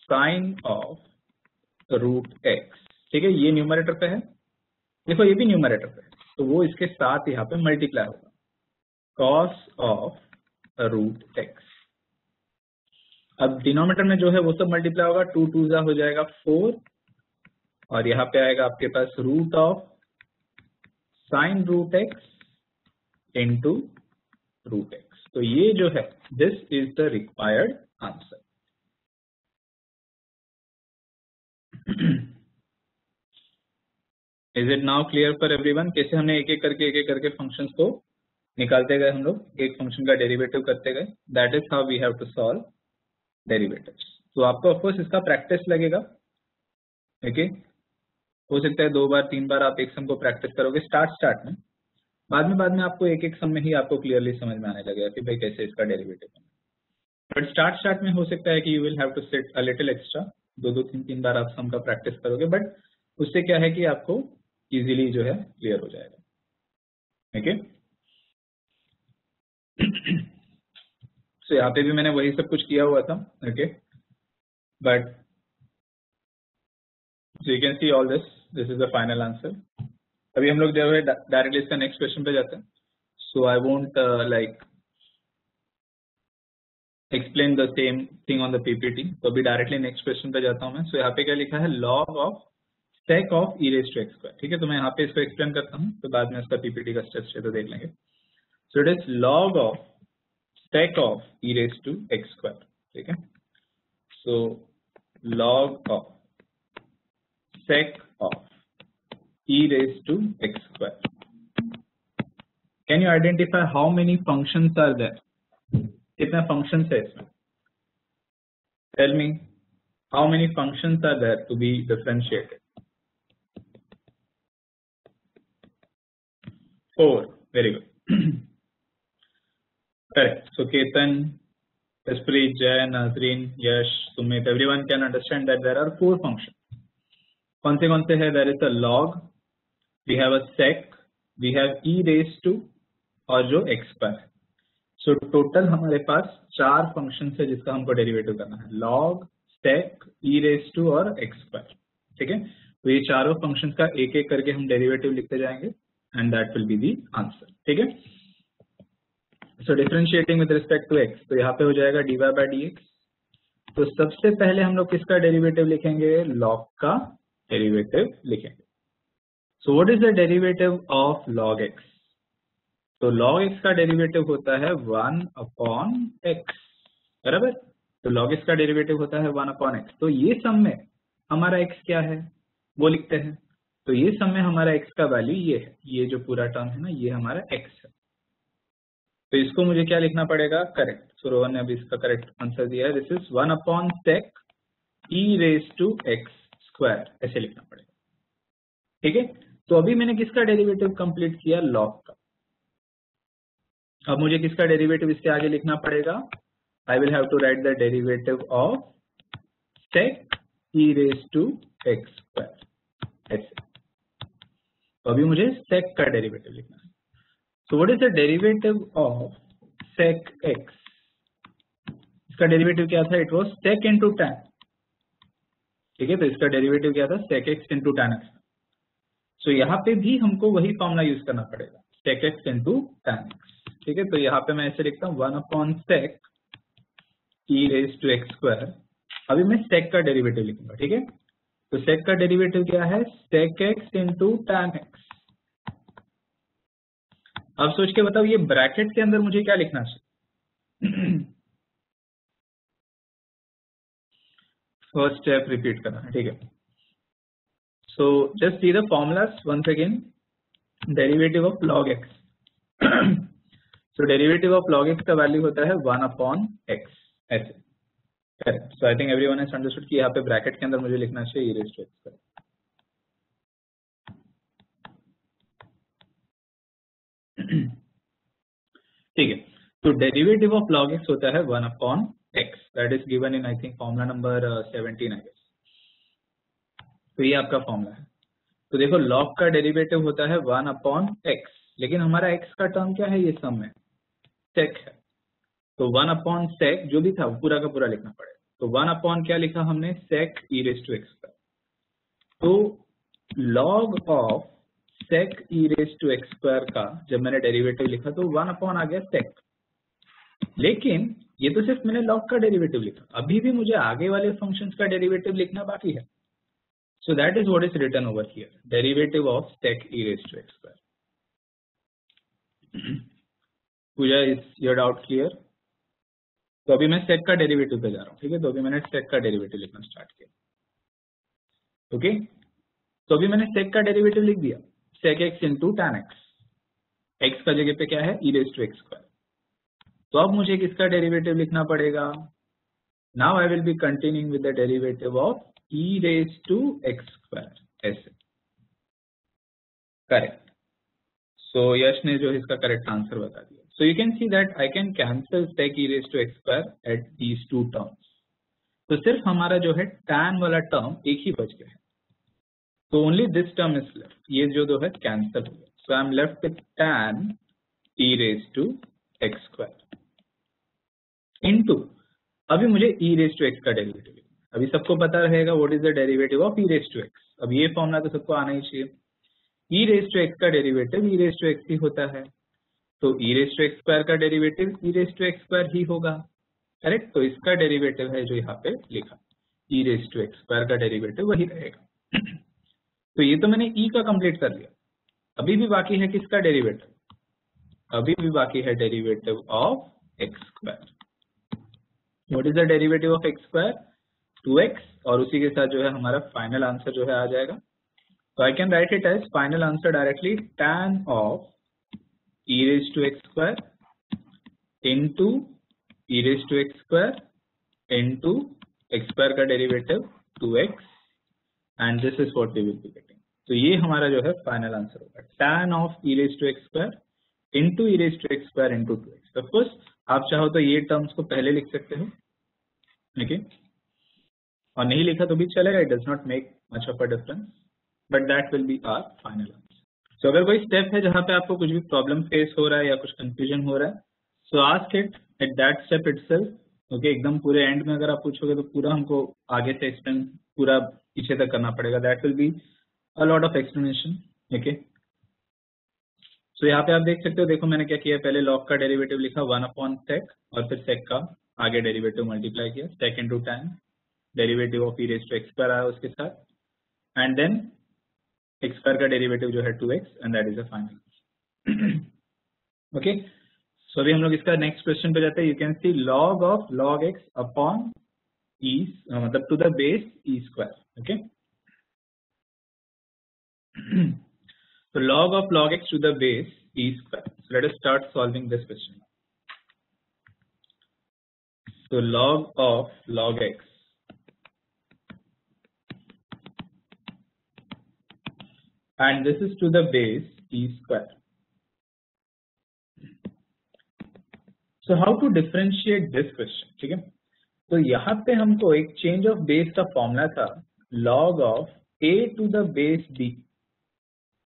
Speaker 1: sine of root x, ठीक है। ये न्यूमरेटर पे है, देखो ये भी न्यूमरेटर पे है, तो वो इसके साथ यहाँ पे मल्टीप्लाई होगा, कॉस ऑफ रूट एक्स। अब डिनोमिनेटर में जो है वो सब मल्टीप्लाई होगा, 2 2 हो जाएगा 4, और यहाँ पे आएगा आपके पास root of sine root x into root x. तो ये जो है this is the required answer. Is it now clear for everyone, कैसे हमने एक एक करके फंक्शंस को निकालते गए, हम लोग एक फंक्शन का डेरिवेटिव करते गए। That is how we have to solve derivatives. तो आपको ऑफकोर्स इसका प्रैक्टिस लगेगा, ओके। हो सकता है 2 बार 3 बार आप एक सम को प्रैक्टिस करोगे स्टार्ट में, बाद में आपको एक एक सम में ही आपको क्लियरली समझ में आने लगेगा कि भाई कैसे इसका डेरिवेटिव है। बट स्टार्ट में हो सकता है कि you will have to sit a little extra, 2-3 बार आप सम का प्रैक्टिस करोगे, बट उससे क्या है कि आपको इजीली जो है क्लियर हो जाएगा, ओके। सो यहाँ पे भी मैंने वही सब कुछ किया हुआ था, okay. but so you can see all this. This is the final answer. अभी हम लोग जो है डायरेक्टली इसका नेक्स्ट क्वेश्चन पे जाते हैं. So I won't like explain the same thing on the PPT. तो अभी डायरेक्टली नेक्स्ट क्वेश्चन पे जाता हूँ मैं. So यहाँ पे क्या लिखा है, log of sec of e raised to x square. ठीक है, तो मैं यहाँ पे इसको एक्सप्लेन करता हूँ, तो बाद में इसका PPT का स्टेप्स है तो देख लेंगे. So it is log of sec of e raised to x square. ठीक है, so log of sec of e raised to x square. Can you identify how many functions are there? कितने functions है इसमें? Tell me how many functions are there to be differentiated? 4. Very good. Correct. So Ketan, Esprit, Jay, Nazreen, Yash, Sumit, everyone can understand that there are 4 functions. कौन से है? There is a log, we have a sec, we have e raised to और जो x पर. So total हमारे पास 4 function है जिसका हमको डेरिवेटिव करना है, log, sec, e raised to और x पर. ठीक है, तो ये चारों फंक्शंस का एक एक करके हम डेरिवेटिव लिखते जाएंगे and that will be the answer. ठीक है, सो differentiating with respect to x, तो यहाँ पे हो जाएगा dy by dx. तो सबसे पहले हम लोग किसका डेरिवेटिव लिखेंगे? log का डेरिवेटिव लिखेंगे. सो what is the derivative of log x? तो log x का डेरिवेटिव होता है 1 अपॉन x, बराबर. तो log x का डेरिवेटिव होता है 1 अपॉन x. तो ये सम में हमारा x क्या है वो लिखते हैं. तो ये सम में हमारा x का वैल्यू ये है, ये जो पूरा टर्म है ना, ये हमारा x है. तो इसको मुझे क्या लिखना पड़ेगा? करेक्ट. सो रोहन ने अभी इसका करेक्ट आंसर दिया है. This is 1 upon sec e raised to x square, ऐसे लिखना पड़ेगा. ठीक है, तो अभी मैंने किसका डेरिवेटिव कंप्लीट किया? log का. अब मुझे किसका डेरिवेटिव इसके आगे लिखना पड़ेगा? I will have to write the derivative of sec e raised to x square, ऐसे. तो अभी मुझे sec का डेरिवेटिव लिखना है. So what is the derivative of sec x? इसका डेरिवेटिव क्या था? It was sec into tan. ठीक है, तो इसका डेरिवेटिव क्या था? sec x into tan x. सो यहाँ पे भी हमको वही फॉर्मूला यूज करना पड़ेगा, sec x into tan x. ठीक है, तो यहाँ पे मैं ऐसे लिखता हूँ 1 upon sec e raised to x square. अभी मैं sec का डेरिवेटिव लिखूंगा. ठीक है, तो sec का डेरिवेटिव क्या है? sec x into tan x. अब सोच के बताओ, ये ब्रैकेट के अंदर मुझे क्या लिखना चाहिए? फर्स्ट स्टेप रिपीट करना है. ठीक है, so just see the formulas once again. Derivative of log x. So derivative of log x का वैल्यू होता है 1 अपॉन x, ऐसे. Correct. So I think everyone has understood कि यहाँ पे ब्रैकेट के अंदर मुझे लिखना चाहिए e raised to x square. ठीक है, तो डेरिवेटिव ऑफ log x होता है 1 upon x. That is given in I think formula number 17 I guess. तो ये आपका फॉर्मूला है. तो देखो, log का डेरिवेटिव होता है 1 अपॉन x, लेकिन हमारा x का टर्म क्या है? ये सम में sec है. तो 1 अपॉन sec जो भी था वो पूरा का पूरा लिखना पड़ेगा. तो 1 अपॉन क्या लिखा हमने? sec e raised to x square. तो log of sec e raised to x square का जब मैंने डेरिवेटिव लिखा तो 1 अपॉन आ गया sec. लेकिन ये तो सिर्फ मैंने log का डेरिवेटिव लिखा, अभी भी मुझे आगे वाले फंक्शंस का डेरिवेटिव लिखना बाकी है. So that is what is written over here, derivative of sec e raised to x square. Pooja, is your doubt clear? तो अभी मैं sec का डेरिवेटिव पे जा रहा हूँ. ठीक है, तो अभी मैंने sec का डेरिवेटिव लिखना स्टार्ट किया. ओके, तो अभी मैंने sec का डेरिवेटिव लिख दिया, sec x into tan x. x का जगह पे क्या है? e raised to x square. तो अब मुझे किसका डेरिवेटिव लिखना पड़ेगा? Now I will be continuing with the derivative of e raised to x square, ऐसे. करेक्ट. सो यश ने जो इसका करेक्ट आंसर बता दिया. सो you can see that I can cancel sec e raised to x square at these two terms. तो सिर्फ हमारा जो है tan वाला टर्म एक ही बच गया है. तो only this term is left. ये जो है कैंसिल हो गया. So I am left with tan e raised to x square into, अभी मुझे e raised to x का डेरिवेटिव लिखना. अभी सबको पता रहेगा what is the derivative of e raise to x। अब ये फॉर्मूला तो सबको आना ही चाहिए। e रेज टू x का derivative e raise to x ही होता है, तो e raise to x square का derivative e raise to x square ही होगा, करेक्ट। तो इसका डेरिवेटिव है जो यहाँ पे लिखा, e raise to x square का डेरिवेटिव वही रहेगा। तो ये तो मैंने e का कंप्लीट कर लिया, अभी भी बाकी है किसका डेरिवेटिव, अभी भी बाकी है derivative of x square. What is the derivative of x square, 2x, और उसी के साथ जो है हमारा फाइनल आंसर जो है आ जाएगा। तो I can write it as final answer directly tan of e raise to x square into e raise to x square into x square का derivative 2x, and this is what we will be getting. तो ये हमारा जो है final answer होगा, tan of e raise to x square into e raise to x square into 2x। Of course आप चाहो तो ये टर्म्स को पहले लिख सकते हो, ओके, और नहीं लिखा तो भी चलेगा, it does not make much of a difference, but that will be our final answer. So अगर कोई स्टेप है जहां पे आपको कुछ भी प्रॉब्लम फेस हो रहा है या कुछ कंफ्यूजन हो रहा है, सो ask it at that step itself, okay. एकदम पूरे एंड में अगर आप पूछोगे तो पूरा हमको आगे से एक्सप्लेन पूरा पीछे तक करना पड़ेगा, that will be a lot of explanation, okay. So यहाँ पे आप देख सकते हो, देखो मैंने क्या किया, पहले log का डेरिवेटिव लिखा 1/sec, और फिर sec का आगे डेरिवेटिव मल्टीप्लाई किया, sec into tan, derivative of e raise to x square आया उसके साथ, एंड देन x स्क्वायर का डेरिवेटिव जो है 2x, and that is a final, okay. So अभी हम लोग इसका नेक्स्ट क्वेश्चन पे जाते हैं। You can see log of log x upon e, मतलब to the base e square, okay. So log of log x to the base e square. So let us start solving this question. So log of log x and this is to the base e square. So how to differentiate this question? ठीक है, तो यहाँ पे हमको एक change of base का formula था log of a to the base b।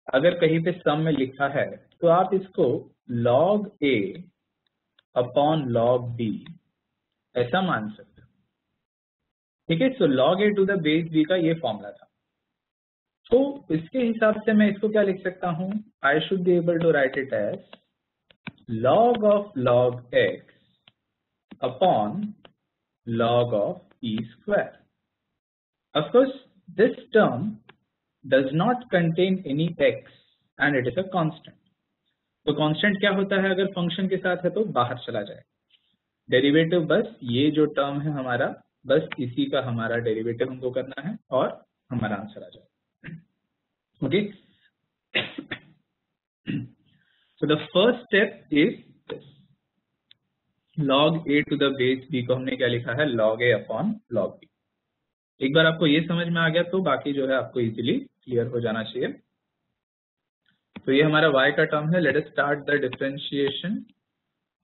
Speaker 1: अगर कहीं पे सम में लिखा है तो आप इसको log a upon log b ऐसा मान सकते हो, ठीक है। सो log a to the base b का ये फॉर्मूला था, तो इसके हिसाब से मैं इसको क्या लिख सकता हूं, I should be able to write it as log of log x upon log of e square. Of course this term does not contain any x and it is a constant। तो constant क्या होता है, अगर function के साथ है तो बाहर चला जाए, डेरिवेटिव बस ये जो टर्म है हमारा, बस इसी का हमारा डेरिवेटिव हमको करना है और हमारा आंसर आ जाए, okay. So the first step is this, log a to the base b को हमने क्या लिखा है, log a upon log b। एक बार आपको ये समझ में आ गया तो बाकी जो है आपको इजीली क्लियर हो जाना चाहिए। तो ये हमारा y का टर्म है, let us start the differentiation.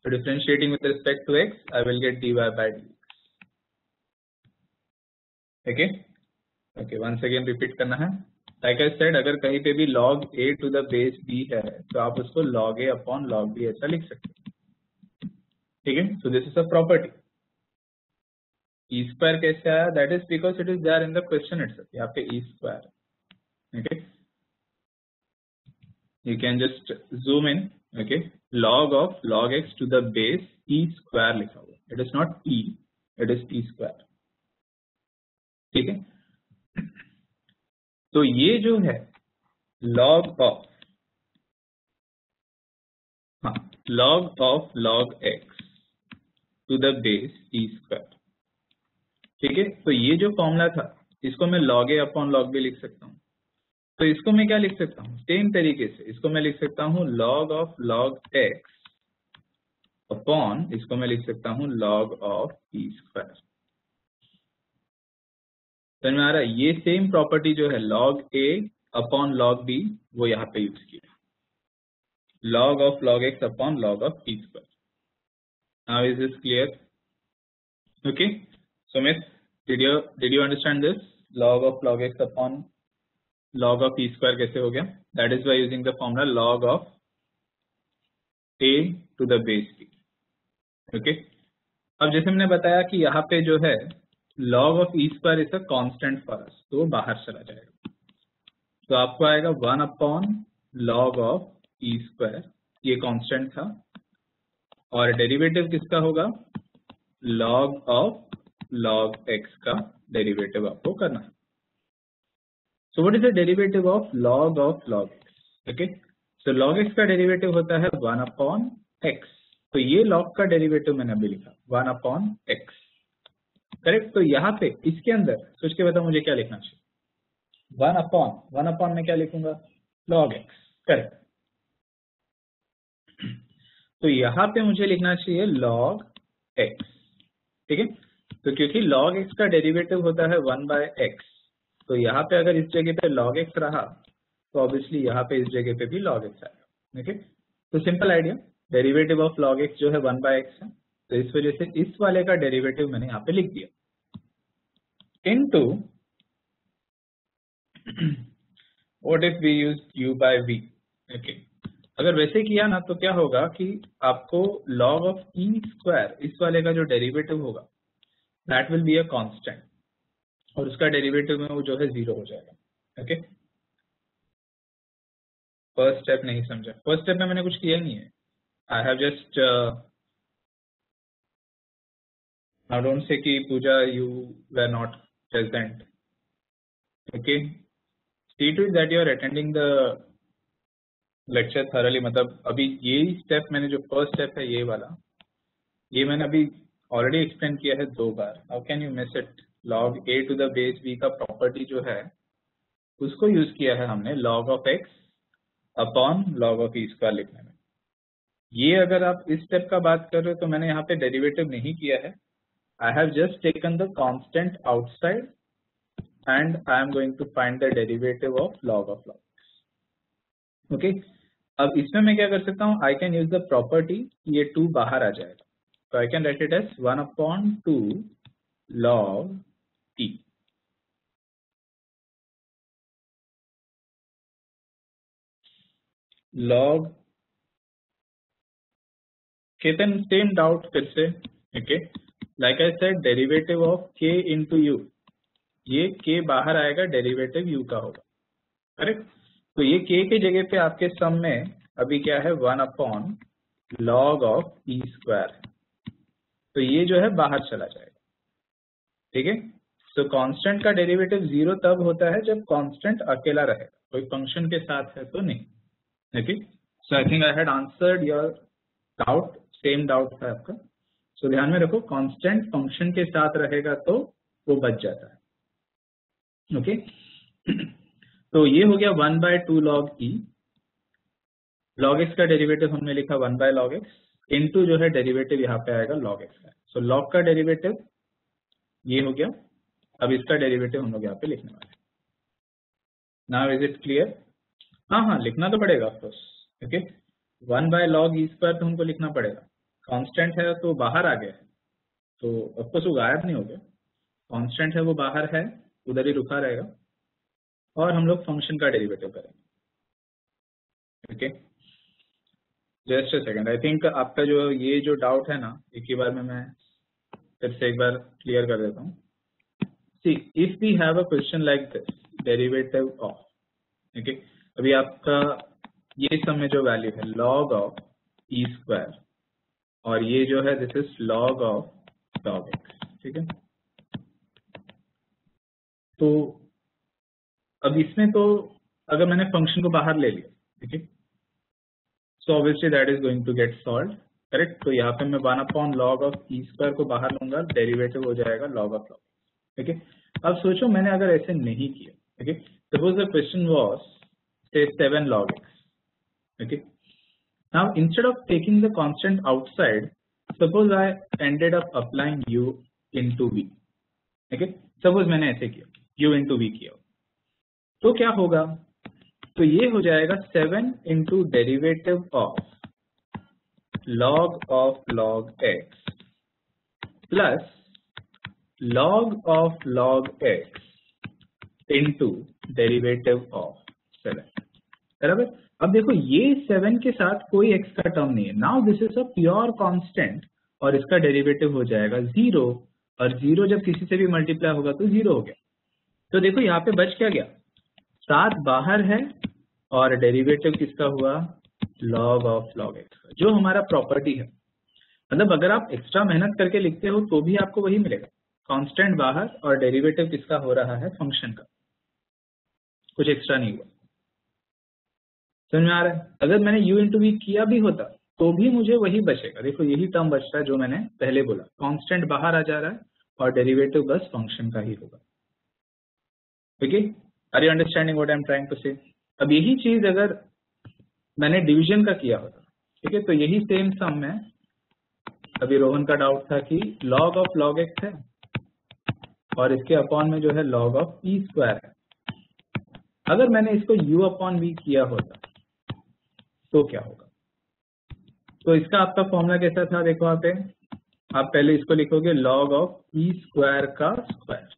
Speaker 1: तो differentiating with respect to x, I will get dy by dx, okay okay. Once again repeat करना है, लाइक आई सेड, अगर कहीं पे भी log a to the base b है तो आप उसको log a upon log b ऐसा लिख सकते हैं, ठीक है। So this is a property. e square कैसे आया, that is because it is there in the question itself, यहाँ पे e square, okay, you can just zoom in, okay, log of log x to the base e square लिखा हुआ, it is not e, it is e square, ठीक है। तो ये जो है log of, हाँ, log of log x to the base e square, ठीक है। तो ये जो फॉर्मूला था इसको मैं log a upon log b लिख सकता हूँ, तो इसको मैं क्या लिख सकता हूँ, सेम तरीके से इसको मैं लिख सकता हूँ log of log x upon, इसको मैं लिख सकता हूँ log ऑफ e स्क्वायर। समझ में आ रहा है, ये सेम प्रॉपर्टी जो है log a upon log b वो यहाँ पे यूज किया, log of log x upon log of e square. Now is this clear, okay. Sumit, did you understand this, log of log x upon log of e square कैसे हो गया, that is by using the formula log of a to the base b, okay. अब जैसे मैंने बताया कि यहाँ पे जो है log of e square is a constant for us, तो वो बाहर चला जाएगा। तो आपको आएगा 1 upon log of e square, ये कांस्टेंट था, और डेरिवेटिव किसका होगा, log of log x का डेरिवेटिव आपको करना है। So what is the derivative of log x? Okay, so log x का डेरिवेटिव होता है 1 upon x, तो ये log का डेरिवेटिव मैंने अभी लिखा 1 upon x, करेक्ट। तो यहाँ पे इसके अंदर सोच के बताओ मुझे क्या लिखना चाहिए, 1 upon में क्या लिखूंगा, log x, करेक्ट। तो यहाँ पे मुझे लिखना चाहिए log x, ठीक है। तो क्योंकि log x का डेरिवेटिव होता है 1 by x, तो यहाँ पे अगर इस जगह पे log x रहा तो ऑब्वियसली यहाँ पे इस जगह पे भी log x आएगा, ओके। तो simple idea, derivative of log x जो है 1 by x है, तो इस वजह से इस वाले का डेरिवेटिव मैंने यहाँ पे लिख दिया, into what if we use u by v, okay. अगर वैसे किया ना तो क्या होगा कि आपको log of e square इस वाले का जो डेरिवेटिव होगा that will be a constant, और उसका डेरिवेटिव में वो जो है 0 हो जाएगा, ओके। फर्स्ट स्टेप नहीं समझा, फर्स्ट स्टेप में मैंने कुछ किया नहीं है, I have just now don't say कि Puja you were not present, okay. See to it that you are attending the lecture thoroughly, मतलब अभी ये स्टेप मैंने जो फर्स्ट स्टेप है ये वाला, ये मैंने अभी ऑलरेडी एक्सप्लेन किया है 2 बार, how can you miss it. log a to the base b का प्रॉपर्टी जो है उसको यूज किया है हमने log of x upon log of e square लिखने में। ये अगर आप इस स्टेप का बात कर रहे हो तो मैंने यहाँ पे डेरिवेटिव नहीं किया है, I have just taken the constant outside and I am going to find the derivative of log x, okay. अब इसमें मैं क्या कर सकता हूँ, I can use the property, ये 2 बाहर आ जाएगा, तो I can write it as 1 upon 2 log e, log Ketan same doubt फिर से, okay. Like I said derivative of k into u, ये k बाहर आएगा, डेरिवेटिव u का होगा, करेक्ट। तो ये k के जगह पे आपके सम में अभी क्या है 1 upon log of e square, तो ये जो है बाहर चला जाएगा, ठीक है। तो कांस्टेंट का डेरिवेटिव 0 तब होता है जब कांस्टेंट अकेला रहेगा, कोई फंक्शन के साथ है तो नहीं, okay. So I think I had answered your doubt, same doubt था आपका। सो ध्यान में रखो, कांस्टेंट फंक्शन के साथ रहेगा तो वो बच जाता है, ओके। तो ये हो गया 1 by 2 log e, log x का डेरिवेटिव हमने लिखा 1 by log x, इनटू जो है डेरिवेटिव यहाँ पे आएगा log x का। सो log का डेरिवेटिव ये हो गया, अब इसका डेरिवेटिव हम लोग यहाँ पे लिखने वाले हैं। Now is it clear? हाँ लिखना तो पड़ेगा of course, okay. 1 by log e square तो हमको लिखना पड़ेगा, कांस्टेंट है तो बाहर आ गया है, तो ऑफकोर्स वो गायब नहीं हो गया, कांस्टेंट है वो बाहर है, उधर ही रुका रहेगा, और हम लोग फंक्शन का डेरिवेटिव करेंगे, okay. Just a second, I think आपका जो ये जो डाउट है ना, एक ही बार में मैं फिर से एक बार क्लियर कर देता हूँ। See if we have a question like this, derivative of, okay, अभी आपका ये सब में जो वैल्यू है log ऑफ e स्क्वायर, और ये जो है this is log of log x, ठीक है। तो अब इसमें तो अगर मैंने फंक्शन को बाहर ले लिया, ठीक है, so obviously that is going to get solve, correct. तो यहाँ पे मैं 1 upon log of e square को बाहर लूंगा, डेरिवेटिव हो जाएगा log ऑफ log, ठीक है। अब सोचो मैंने अगर ऐसे नहीं किया, ठीक है, suppose the question was say 7 log x, okay. Now instead of taking the constant outside, suppose I ended up applying u into v, okay. Suppose मैंने ऐसे किया, u into v किया, तो क्या होगा, तो ये हो जाएगा 7 into derivative of log x plus log of log x into derivative of 7, बराबर। अब देखो ये 7 के साथ कोई x का टर्म नहीं है, now this is a pure constant, और इसका डेरिवेटिव हो जाएगा 0, और 0 जब किसी से भी मल्टीप्लाई होगा तो 0 हो गया। तो देखो यहाँ पे बच क्या गया, 7 बाहर है और डेरिवेटिव किसका हुआ, log ऑफ log x, जो हमारा प्रॉपर्टी है। मतलब अगर आप एक्स्ट्रा मेहनत करके लिखते हो तो भी आपको वही मिलेगा, कांस्टेंट बाहर और डेरिवेटिव किसका हो रहा है, फंक्शन का, कुछ एक्स्ट्रा नहीं हुआ। समझ में आ रहा है? अगर मैंने u इंटू वी किया भी होता तो भी मुझे वही बचेगा। देखो यही टर्म बचता है जो मैंने पहले बोला, कांस्टेंट बाहर आ जा रहा है और डेरिवेटिव बस फंक्शन का ही होगा। Okay, are you understanding what I am trying to say? अब यही चीज अगर मैंने डिवीजन का किया होता, ठीक है, तो यही सेम सम में, अभी रोहन का डाउट था कि log ऑफ log x है और इसके अपॉन में जो है log ऑफ e स्क्वायर है। अगर मैंने इसको u अपॉन v किया होता तो क्या होगा? तो इसका आपका फॉर्मूला कैसा था, देखो यहाँ पे आप पहले इसको लिखोगे log ऑफ e स्क्वायर का स्क्वायर,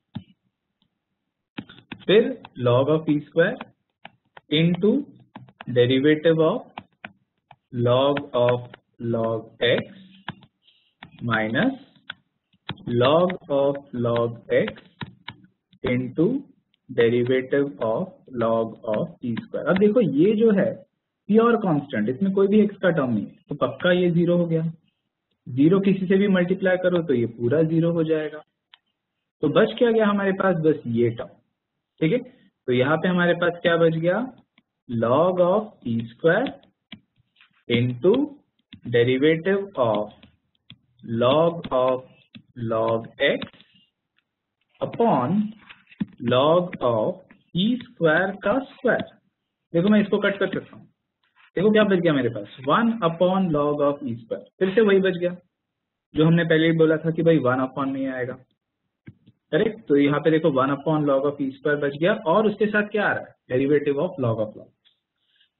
Speaker 1: फिर log of e square into derivative of log of log x minus log of log x into derivative of log of e square. अब देखो ये जो है प्योर कांस्टेंट, इसमें कोई भी x का टर्म नहीं है, तो पक्का ये 0 हो गया। 0 किसी से भी मल्टीप्लाई करो तो ये पूरा 0 हो जाएगा। तो बच क्या गया हमारे पास, बस ये टर्म, ठीक है। तो यहाँ पे हमारे पास क्या बच गया, log of e square into derivative of log of log x upon log of e square का स्क्वायर। देखो मैं इसको कट कर सकता हूँ, देखो क्या बच गया मेरे पास, 1 upon log of e square, फिर से वही बच गया जो हमने पहले ही बोला था कि भाई 1 अपॉन नहीं आएगा, करेक्ट। तो यहाँ पे देखो 1 upon log of e square बच गया और उसके साथ क्या आ रहा है, derivative of log of log।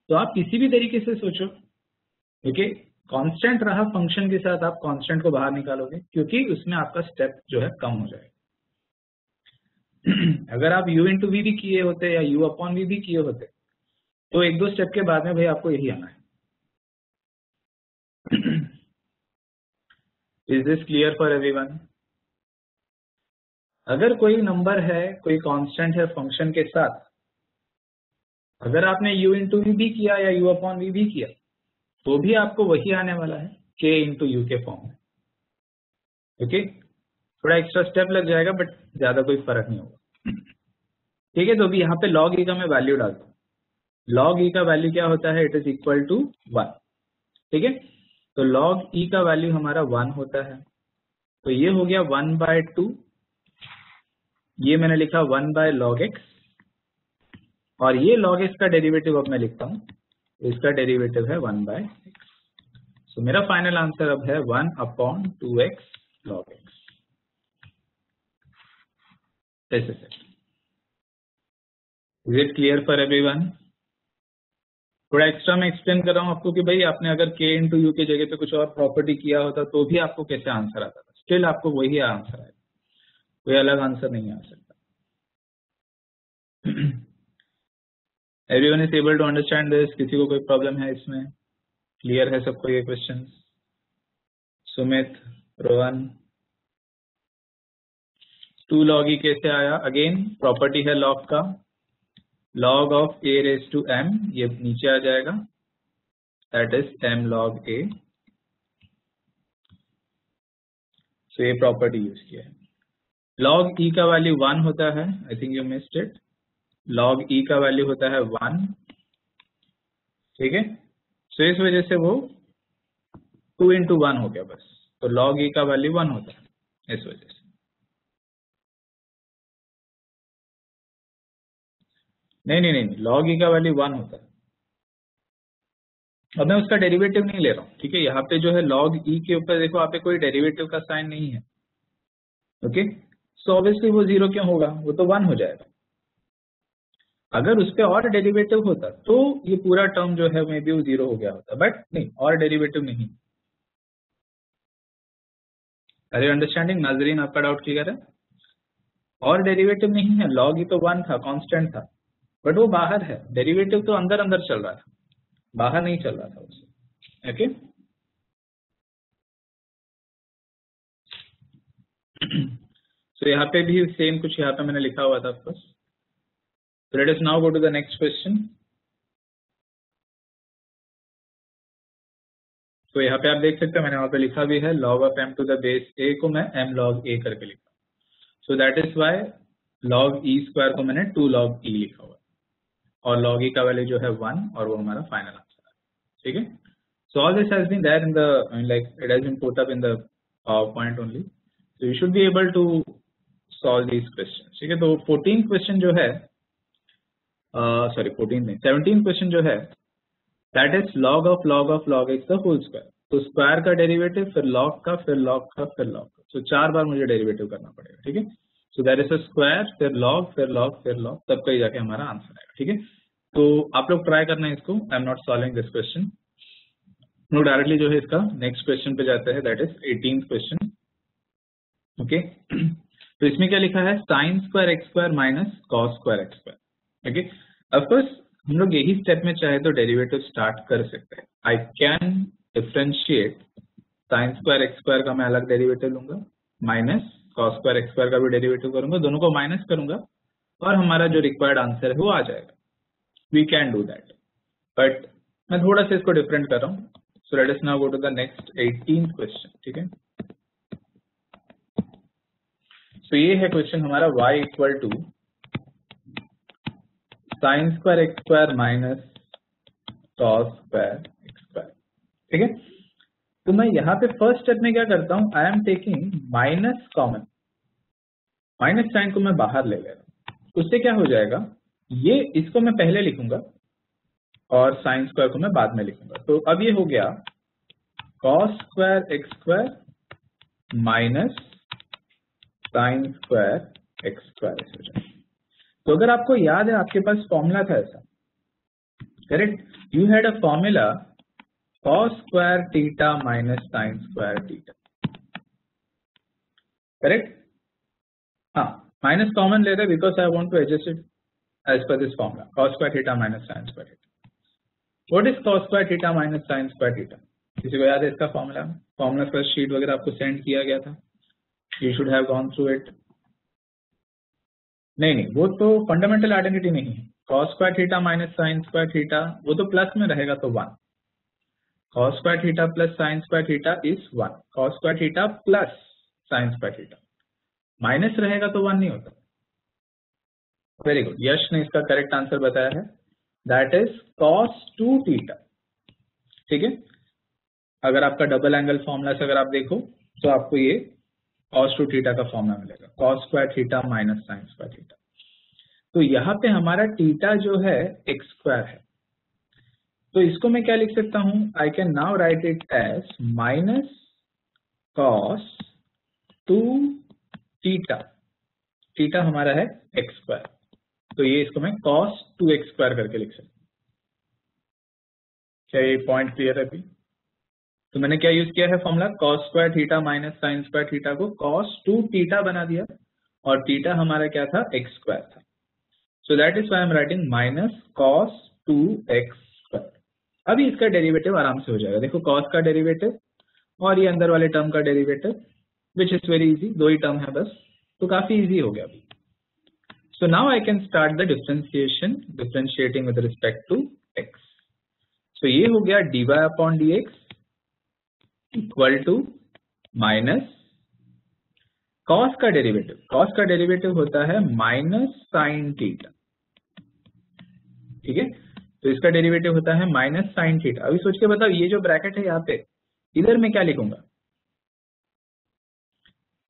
Speaker 1: तो आप किसी भी तरीके से सोचो, ठीक है, कांस्टेंट रहा फंक्शन के साथ, आप कांस्टेंट को बाहर निकालोगे क्योंकि उसमें आपका स्टेप जो है कम हो जाएगा। अगर आप u इंटू वी भी किए होते या u अपॉन वी भी किए होते तो 1-2 स्टेप के बाद में भाई आपको यही आना है। Is this clear for everyone? अगर कोई नंबर है, कोई कांस्टेंट है फंक्शन के साथ, अगर आपने u इंटू वी भी किया या u अपॉन वी भी किया तो भी आपको वही आने वाला है, k इंटू यू के फॉर्म में। ओके, थोड़ा एक्स्ट्रा स्टेप लग जाएगा बट ज्यादा कोई फर्क नहीं होगा, ठीक है। तो अभी यहाँ पे log e का मैं वैल्यू डालता हूँ, log e का वैल्यू क्या होता है, इट इज इक्वल टू 1, ठीक है। तो log e का वैल्यू हमारा 1 होता है, तो ये हो गया 1/2, ये मैंने लिखा 1/log x, और ये log x का डेरिवेटिव अब मैं लिखता हूँ, इसका डेरिवेटिव है 1/x। सो मेरा फाइनल आंसर अब है 1/2x log x। ऐसे से is it clear for everyone? थोड़ा एक्स्ट्रा मैं एक्सप्लेन कर रहा हूँ आपको कि भाई आपने अगर k इंटू यू की जगह पे कुछ और प्रॉपर्टी किया होता तो भी आपको कैसे आंसर आता था, स्टिल आपको वही आंसर आएगा, कोई अलग आंसर नहीं आ सकता। Everyone is able to understand this? किसी को कोई प्रॉब्लम है इसमें? क्लियर है सबको ये question? Sumit, Rohan, 2 log e कैसे आया? अगेन प्रॉपर्टी है log का, log of a raise to m, ये नीचे आ जाएगा, that is m log a। So ये प्रॉपर्टी यूज किया है। log e का वैल्यू 1 होता है, I think you missed it, log e का वैल्यू होता है 1, ठीक है। सो इस वजह से वो 2 इंटू 1 हो गया बस, तो log e का वैल्यू 1 होता है इस वजह से। नहीं, log e का वैल्यू 1 होता है। अब मैं उसका डेरिवेटिव नहीं ले रहा हूँ, ठीक है। यहाँ पे जो है log e के ऊपर देखो आप पे कोई डेरिवेटिव का साइन नहीं है, ओके। सो ऑब्वियसली वो 0 क्यों होगा, वो तो 1 हो जाएगा। अगर उस पर और डेरिवेटिव होता तो ये पूरा टर्म जो है मे बी वो 0 हो गया होता, बट नहीं, और डेरिवेटिव नहीं। अरे अंडरस्टैंडिंग नाजरीन, आपका डाउट क्लियर है? और डेरिवेटिव नहीं है, log e तो 1 था, कांस्टेंट था, बट वो बाहर है, डेरिवेटिव तो अंदर अंदर चल रहा था, बाहर नहीं चल रहा था उससे, ओके। तो यहाँ पे भी सेम कुछ यहाँ पे मैंने लिखा हुआ था of course. So let us now go to the next question. तो यहाँ पे आप देख सकते हैं मैंने वहाँ पे लिखा भी है log of m to the base a को मैं m log a करके लिखा। So that is why log e square को मैंने 2 log e लिखा हुआ और log e का वैल्यू जो है 1 और वो हमारा फाइनल आंसर है। ठीक है। So all this has been there in the like it has been put up in the PowerPoint only. So you should be able to solve these questions. ठीक है। तो 14th question जो है sorry 14 नहीं 17th question जो है that is log of log x the whole square. तो square का डेरिवेटिव फिर log का फिर log का फिर log का, तो 4 बार मुझे डेरिवेटिव करना पड़ेगा। ठीक है। So that is a square फिर log फिर log फिर log, तब कहीं जाके हमारा आंसर आएगा। ठीक है। तो आप लोग ट्राई करना है इसको। I am not solving this question. हम लोग डायरेक्टली जो है इसका नेक्स्ट क्वेश्चन पे जाते हैं, that is 18th question. Okay. तो इसमें क्या लिखा है, sign square x square minus cos square x square. Okay. Of course हम लोग यही स्टेप में चाहे तो डेरिवेटिव स्टार्ट कर सकते हैं। I can differentiate sign square x square का मैं अलग डेरिवेटिव लूंगा, minus cos square x square का भी डेरिवेटिव करूंगा, दोनों को माइनस करूंगा और हमारा जो रिक्वायर्ड आंसर है वो आ जाएगा। We can do that, but मैं थोड़ा सा इसको डिफरेंट कर रहा हूँ। So let us now go to the next 18th question. ठीक है। सो ये है क्वेश्चन हमारा y equal to sine square x square minus cos square x square. ठीक है। तो मैं यहाँ पे फर्स्ट स्टेप में क्या करता हूँ, I am taking minus common, minus sine को मैं बाहर ले रहा हूँ। उससे क्या हो जाएगा, ये इसको मैं पहले लिखूंगा और साइन स्क्वायर को मैं बाद में लिखूंगा। तो अब ये हो गया cos square x square minus sine square x square हो जाएगा। तो अगर आपको याद है आपके पास फॉर्मूला था ऐसा, correct, you had a formula cos square theta minus sine square theta, correct. हाँ, माइनस कॉमन ले रहे because I want to adjust it as per this formula cos square theta minus sine square theta. What is cos square theta minus sine square theta? किसी को याद है इसका formula? Formula first sheet वगैरह आपको send किया गया था, you should have gone through it. नहीं, वो तो फंडामेंटल आइडेंटिटी नहीं है। cos square theta minus sine square theta वो तो प्लस में रहेगा तो 1, cos square theta plus sign square theta is 1, cos square theta plus sign square theta, minus रहेगा तो 1 नहीं होता। वेरी गुड, यश ने इसका करेक्ट आंसर बताया है, दैट इज cos 2 थीटा। ठीक है। अगर आपका डबल एंगल फॉर्मूला से अगर आप देखो तो आपको ये cos 2 थीटा का फॉर्मूला मिलेगा, cos square theta minus sine square theta. तो यहाँ पे हमारा थीटा जो है एक्स स्क्वायर है, तो इसको मैं क्या लिख सकता हूं, I can now write it as minus cos 2 theta, theta हमारा है एक्स स्क्वायर, तो ये इसको मैं cos 2x स्क्वायर करके लिख सकता हूं। क्या ये पॉइंट क्लियर है अभी? तो मैंने क्या यूज किया है formula, cos square theta minus sine square theta को cos 2 थीटा बना दिया और थीटा हमारा क्या था, एक्स स्क्वायर था। सो that is why I am writing minus cos 2x square. अभी इसका डेरिवेटिव आराम से हो जाएगा। देखो cos का डेरिवेटिव और ये अंदर वाले टर्म का derivative, which is very easy, 2 ही टर्म है बस, तो काफी इजी हो गया अभी। So now I can start the differentiation, differentiating with respect to x। सो ये हो गया dy upon dx equal to minus cos का डेरिवेटिव, कॉस का डेरिवेटिव होता है माइनस साइन थीटा। ठीक है। तो इसका डेरिवेटिव होता है माइनस साइन थीटा। अभी सोच के बताओ, ये जो ब्रैकेट है यहाँ पे, इधर में क्या लिखूंगा,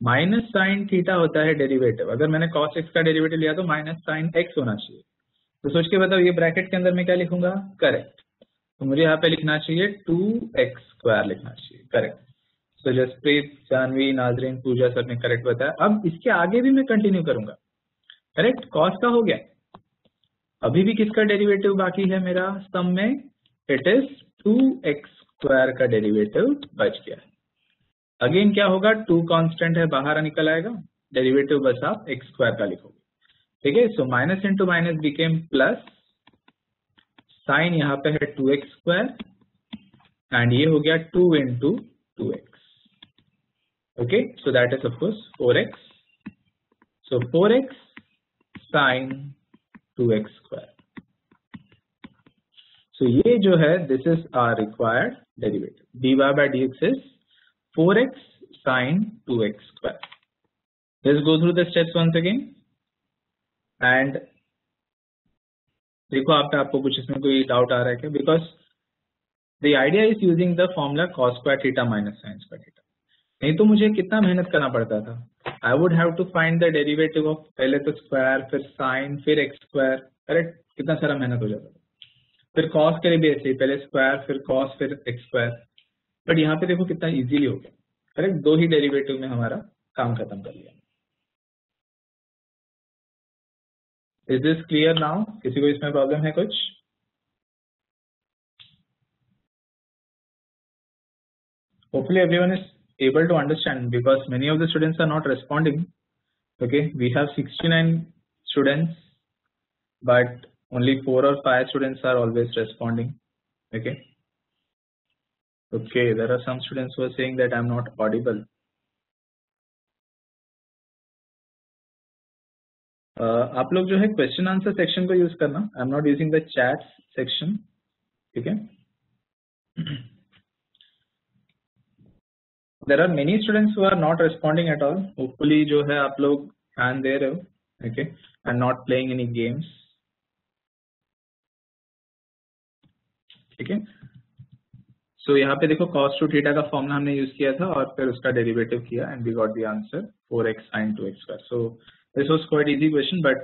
Speaker 1: माइनस साइन थीटा होता है डेरिवेटिव। अगर मैंने cos x का डेरिवेटिव लिया तो माइनस साइन x होना चाहिए। तो सोच के बताओ, ये ब्रैकेट के अंदर में क्या लिखूंगा, करेक्ट, तो मुझे यहाँ पे लिखना चाहिए 2x स्क्वायर लिखना चाहिए, करेक्ट। सो जसप्रीत, जानवी, नाजरीन, पूजा सर ने करेक्ट बताया। अब इसके आगे भी मैं कंटिन्यू करूंगा, करेक्ट, कॉस का हो गया, अभी भी किसका डेरिवेटिव बाकी है मेरा सम में, इट इज 2x स्क्वायर का डेरिवेटिव बच गया है। अगेन क्या होगा, 2 कांस्टेंट है बाहर निकल आएगा, डेरिवेटिव बस आप x स्क्वायर का लिखोगे। ठीक है। So minus into minus became plus, sine यहाँ पे है 2x स्क्वायर एंड ये हो गया 2 into 2x। Okay, so that is of course 4x So 4x sin 2x square. So ये जो है this is our required derivative. dy by dx is 4x sin 2x square. Let's go through the steps once again. And देखो आपको कुछ इसमें कोई doubt आ रहा है क्या? Because the idea is using the formula cos square theta minus sin square theta. नहीं तो मुझे कितना मेहनत करना पड़ता था. I would have to find the derivative of पहले तो स्क्वायर, फिर साइन, फिर एक्स स्क्वायर. करेक्ट? कितना सारा मेहनत हो जाता था. फिर कॉस के लिए भी ऐसे ही, पहले स्क्वायर, फिर कॉस, फिर एक्स स्क्वायर. बट यहाँ पे देखो कितना इजीली हो गया. करेक्ट? दो ही डेरिवेटिव में हमारा काम खत्म कर लिया. Is this clear now? किसी को इसमें प्रॉब्लम है कुछ? Hopefully everyone is able to understand, because many of the students are not responding. Okay, we have 69 students, but only 4 or 5 students are always responding. Okay, there are some students who are saying that I'm not audible. आप लोग जो है question answer section को use करना. I am not using the chat section. ठीक है. There are many students who are not responding at all. Hopefully जो है आप लोग ध्यान दे रहे हो. Okay, and not playing any games. ठीक है. So यहाँ पे देखो cos to theta का फॉर्मूला हमने यूज किया था और फिर उसका डेरिवेटिव किया and we got the answer 4x sin 2x square. So this was quite easy question, but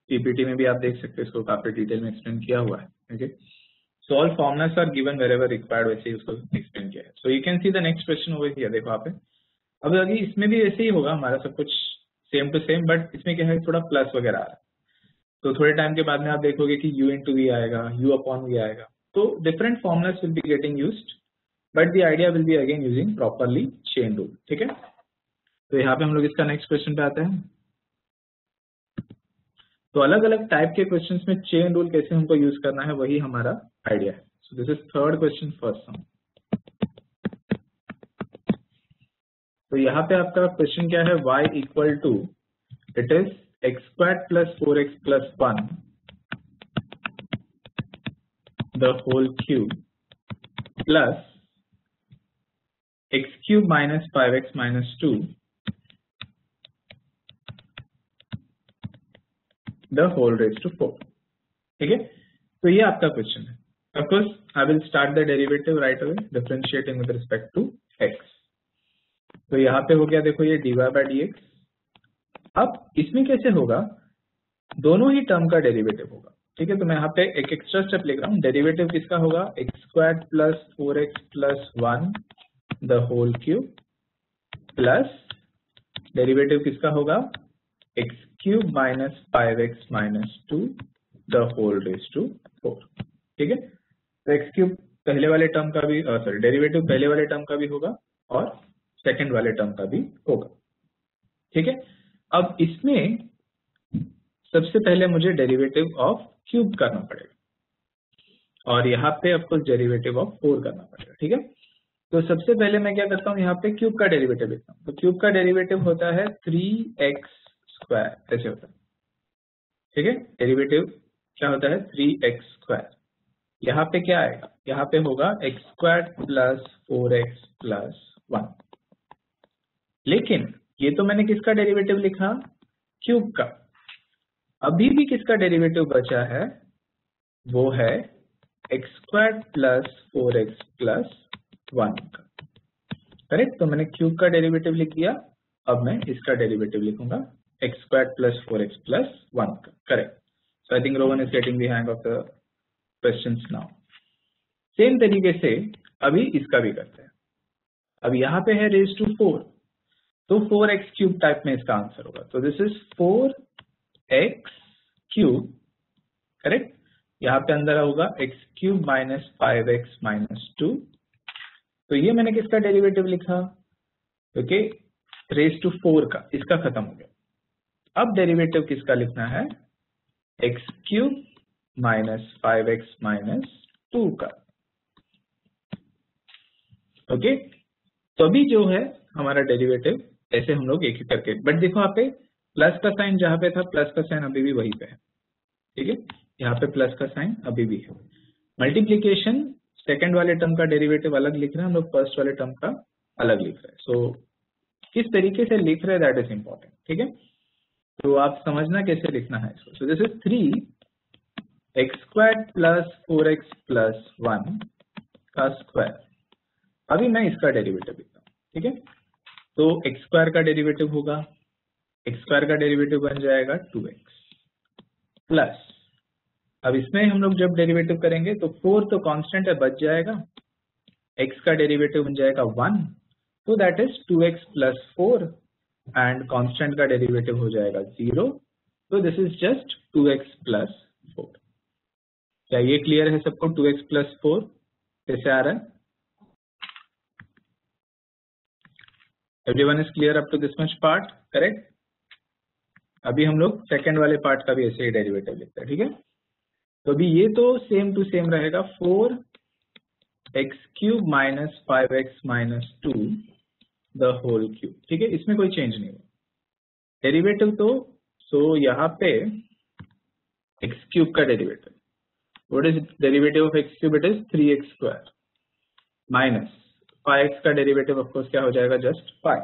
Speaker 1: PPT में भी आप देख सकते हो, इसको काफी डिटेल में एक्सप्लेन किया हुआ है. Okay. So all formulas are given wherever required, वैसे ही उसको एक्सप्लेन किया है. So you can see the next question over here. देखो आप अब अभी इसमें भी ऐसे ही होगा, हमारा सब कुछ सेम टू सेम, बट इसमें क्या है थोड़ा प्लस वगैरह आ रहा है. तो थोड़े टाइम के बाद में आप देखोगे कि u into v आएगा, u upon v आएगा. तो different formulas will be getting used, but the idea will be again using properly chain rule. ठीक है. तो यहाँ पे हम लोग इसका नेक्स्ट क्वेश्चन पे आते हैं. तो अलग अलग टाइप के क्वेश्चंस में चेन रूल कैसे हमको यूज करना है वही हमारा आइडिया है. So this is third question first sum. तो यहाँ पे आपका क्वेश्चन क्या है? y equal to it is x square plus 4x plus 1 the whole cube plus x cube minus 5x minus 2 the whole raised to 4. ठीक है. तो ये आपका क्वेश्चन है. Of course, I will start the derivative right away, differentiating with respect to x. तो यहाँ पे हो गया देखो ये dy by dx. अब इसमें कैसे होगा? दोनों ही टर्म का डेरिवेटिव होगा. ठीक है. तो मैं यहाँ पे एक एक्स्ट्रा स्टेप लिख रहा हूँ. डेरिवेटिव किसका होगा? X square plus 4x plus 1 the whole cube plus derivative किसका होगा? x cube minus 5x minus 2 the whole raise to 4. ठीक है. तो x क्यूब पहले वाले टर्म का भी डेरिवेटिव पहले वाले टर्म का भी होगा और सेकंड वाले टर्म का भी होगा. ठीक है. अब इसमें सबसे पहले मुझे डेरिवेटिव ऑफ क्यूब करना पड़ेगा और यहाँ पे आपको डेरिवेटिव ऑफ 4 करना पड़ेगा. ठीक है. तो सबसे पहले मैं क्या करता हूँ, यहाँ पे क्यूब का डेरिवेटिव लिखता हूँ. तो क्यूब का डेरिवेटिव होता है 3x स्क्वायर. ऐसे होता है. ठीक है. डेरिवेटिव क्या होता है? 3x square. यहाँ पे क्या आएगा? यहाँ पे होगा x square plus 4x plus 1. लेकिन ये तो मैंने किसका डेरिवेटिव लिखा? क्यूब का. अभी भी किसका डेरिवेटिव बचा है? वो है x square plus 4x plus 1 का. करेक्ट. तो मैंने क्यूब का डेरिवेटिव लिख दिया. अब मैं इसका डेरिवेटिव लिखूंगा x squared plus 4x plus 1. Correct. So I think Rowan is getting the hang of the questions now. Same तरीके से अभी इसका भी करते हैं. अब यहाँ पे है रेज टू 4, तो 4x क्यूब टाइप में इसका आंसर होगा. तो this is 4x cube. Correct. यहाँ पे अंदर होगा x cube minus 5x minus 2. तो ये मैंने किसका डेरिवेटिव लिखा? ओके. रेज टू 4 का. इसका खत्म हो गया. अब डेरिवेटिव किसका लिखना है? X cube minus 5x minus 2 का. ओके. तो अभी जो है हमारा डेरिवेटिव ऐसे हम लोग एक एक करके, बट देखो यहाँ पे प्लस का साइन जहाँ पे था प्लस का साइन अभी भी वहीं पे है, ठीक है, यहाँ पे प्लस का साइन अभी भी है। मल्टीप्लीकेशन सेकंड वाले टर्म का डेरिवेटिव अलग लिख रहे हैं हम लोग, फर्स्ट वाले टर्म का अलग लिख रहे हैं। सो किस तरीके से लिख रहे हैं दैट इज इंपॉर्टेंट, ठीक है। तो आप समझना कैसे लिखना है इसको। सो this is 3x² plus 4x plus 1 का स्क्वायर। अभी मैं इसका डेरिवेटिव लिखता हूँ, ठीक है। तो x² का डेरिवेटिव होगा, x² का डेरिवेटिव बन जाएगा 2x प्लस, अब इसमें हम लोग जब डेरिवेटिव करेंगे तो 4 तो कांस्टेंट है, बच जाएगा, x का डेरिवेटिव बन जाएगा 1, तो that is 2x plus 4 and constant का डेरिवेटिव हो जाएगा 0, तो this is just 2x plus 4। क्या ये क्लियर है सबको? 2x प्लस 4 कैसे आ रहा है? Everyone is clear up to this much part, correct? अभी हम लोग सेकंड वाले पार्ट का भी ऐसे ही डेरिवेटिव लिखते हैं, ठीक है। तो अभी ये तो सेम टू सेम रहेगा, 4x³ minus 5x minus 2 the whole cube, ठीक है, इसमें कोई चेंज नहीं हुआ डेरिवेटिव। तो सो यहाँ पे x³ का derivative, what is derivative of x³? It is 3x² minus 5x का डेरिवेटिव ऑफ कोर्स क्या हो जाएगा, जस्ट 5,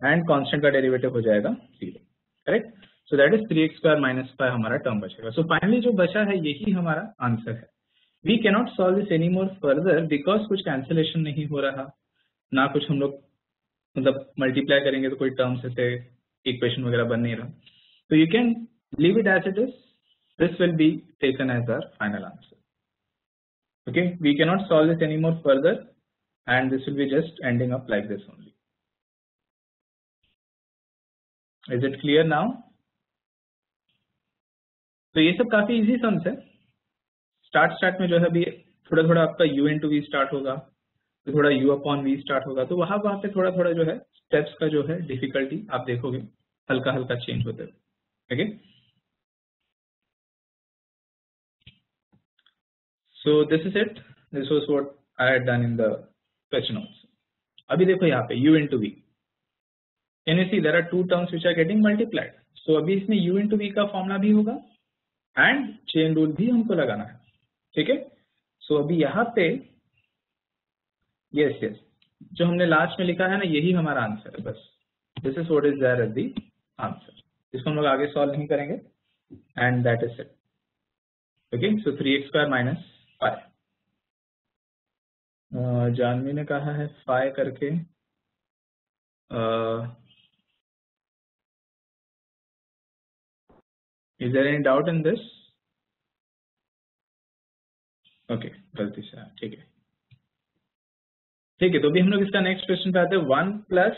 Speaker 1: एंड कांस्टेंट का डेरिवेटिव हो जाएगा 0, correct. So that is 3x² minus 5 हमारा टर्म बचेगा। सो फाइनली जो बचा है यही हमारा आंसर है। We cannot solve this any more further because कुछ कैंसिलेशन नहीं हो रहा, ना कुछ हम लोग मतलब मल्टीप्लाई करेंगे तो कोई टर्म्स ऐसे इक्वेशन वगैरह बन नहीं रहा। तो you can leave it as it is, this will be taken as our final answer, okay. We cannot solve this any more further and this will be just ending up like this only. Is it clear now? तो ये सब काफी easy sums है। Start में जो है अभी थोड़ा थोड़ा आपका u into v स्टार्ट होगा, तो थोड़ा u upon v स्टार्ट होगा, तो वहां पे थोड़ा थोड़ा जो है स्टेप्स का जो है डिफिकल्टी आप देखोगे हल्का हल्का चेंज होते हुए, okay. So this is it, this was what I had done in the question answer. अभी देखो यहाँ पे u into v, can you see there are two terms which are getting multiplied. So अभी इसमें u into v का formula भी होगा and chain rule भी हमको लगाना है, ठीक है। सो अभी यहाँ पे यस जो हमने लास्ट में लिखा है ना, यही हमारा आंसर है, बस this is what is there at the answer. इसको हम लोग आगे सॉल्व नहीं करेंगे and that is it, okay. So 3x² minus 5, Janvi ने कहा है 5 करके, is there any doubt in this? Okay, गलती से, ठीक है ठीक है। तो अभी हम लोग इसका नेक्स्ट क्वेश्चन पे आते हैं। 1 प्लस,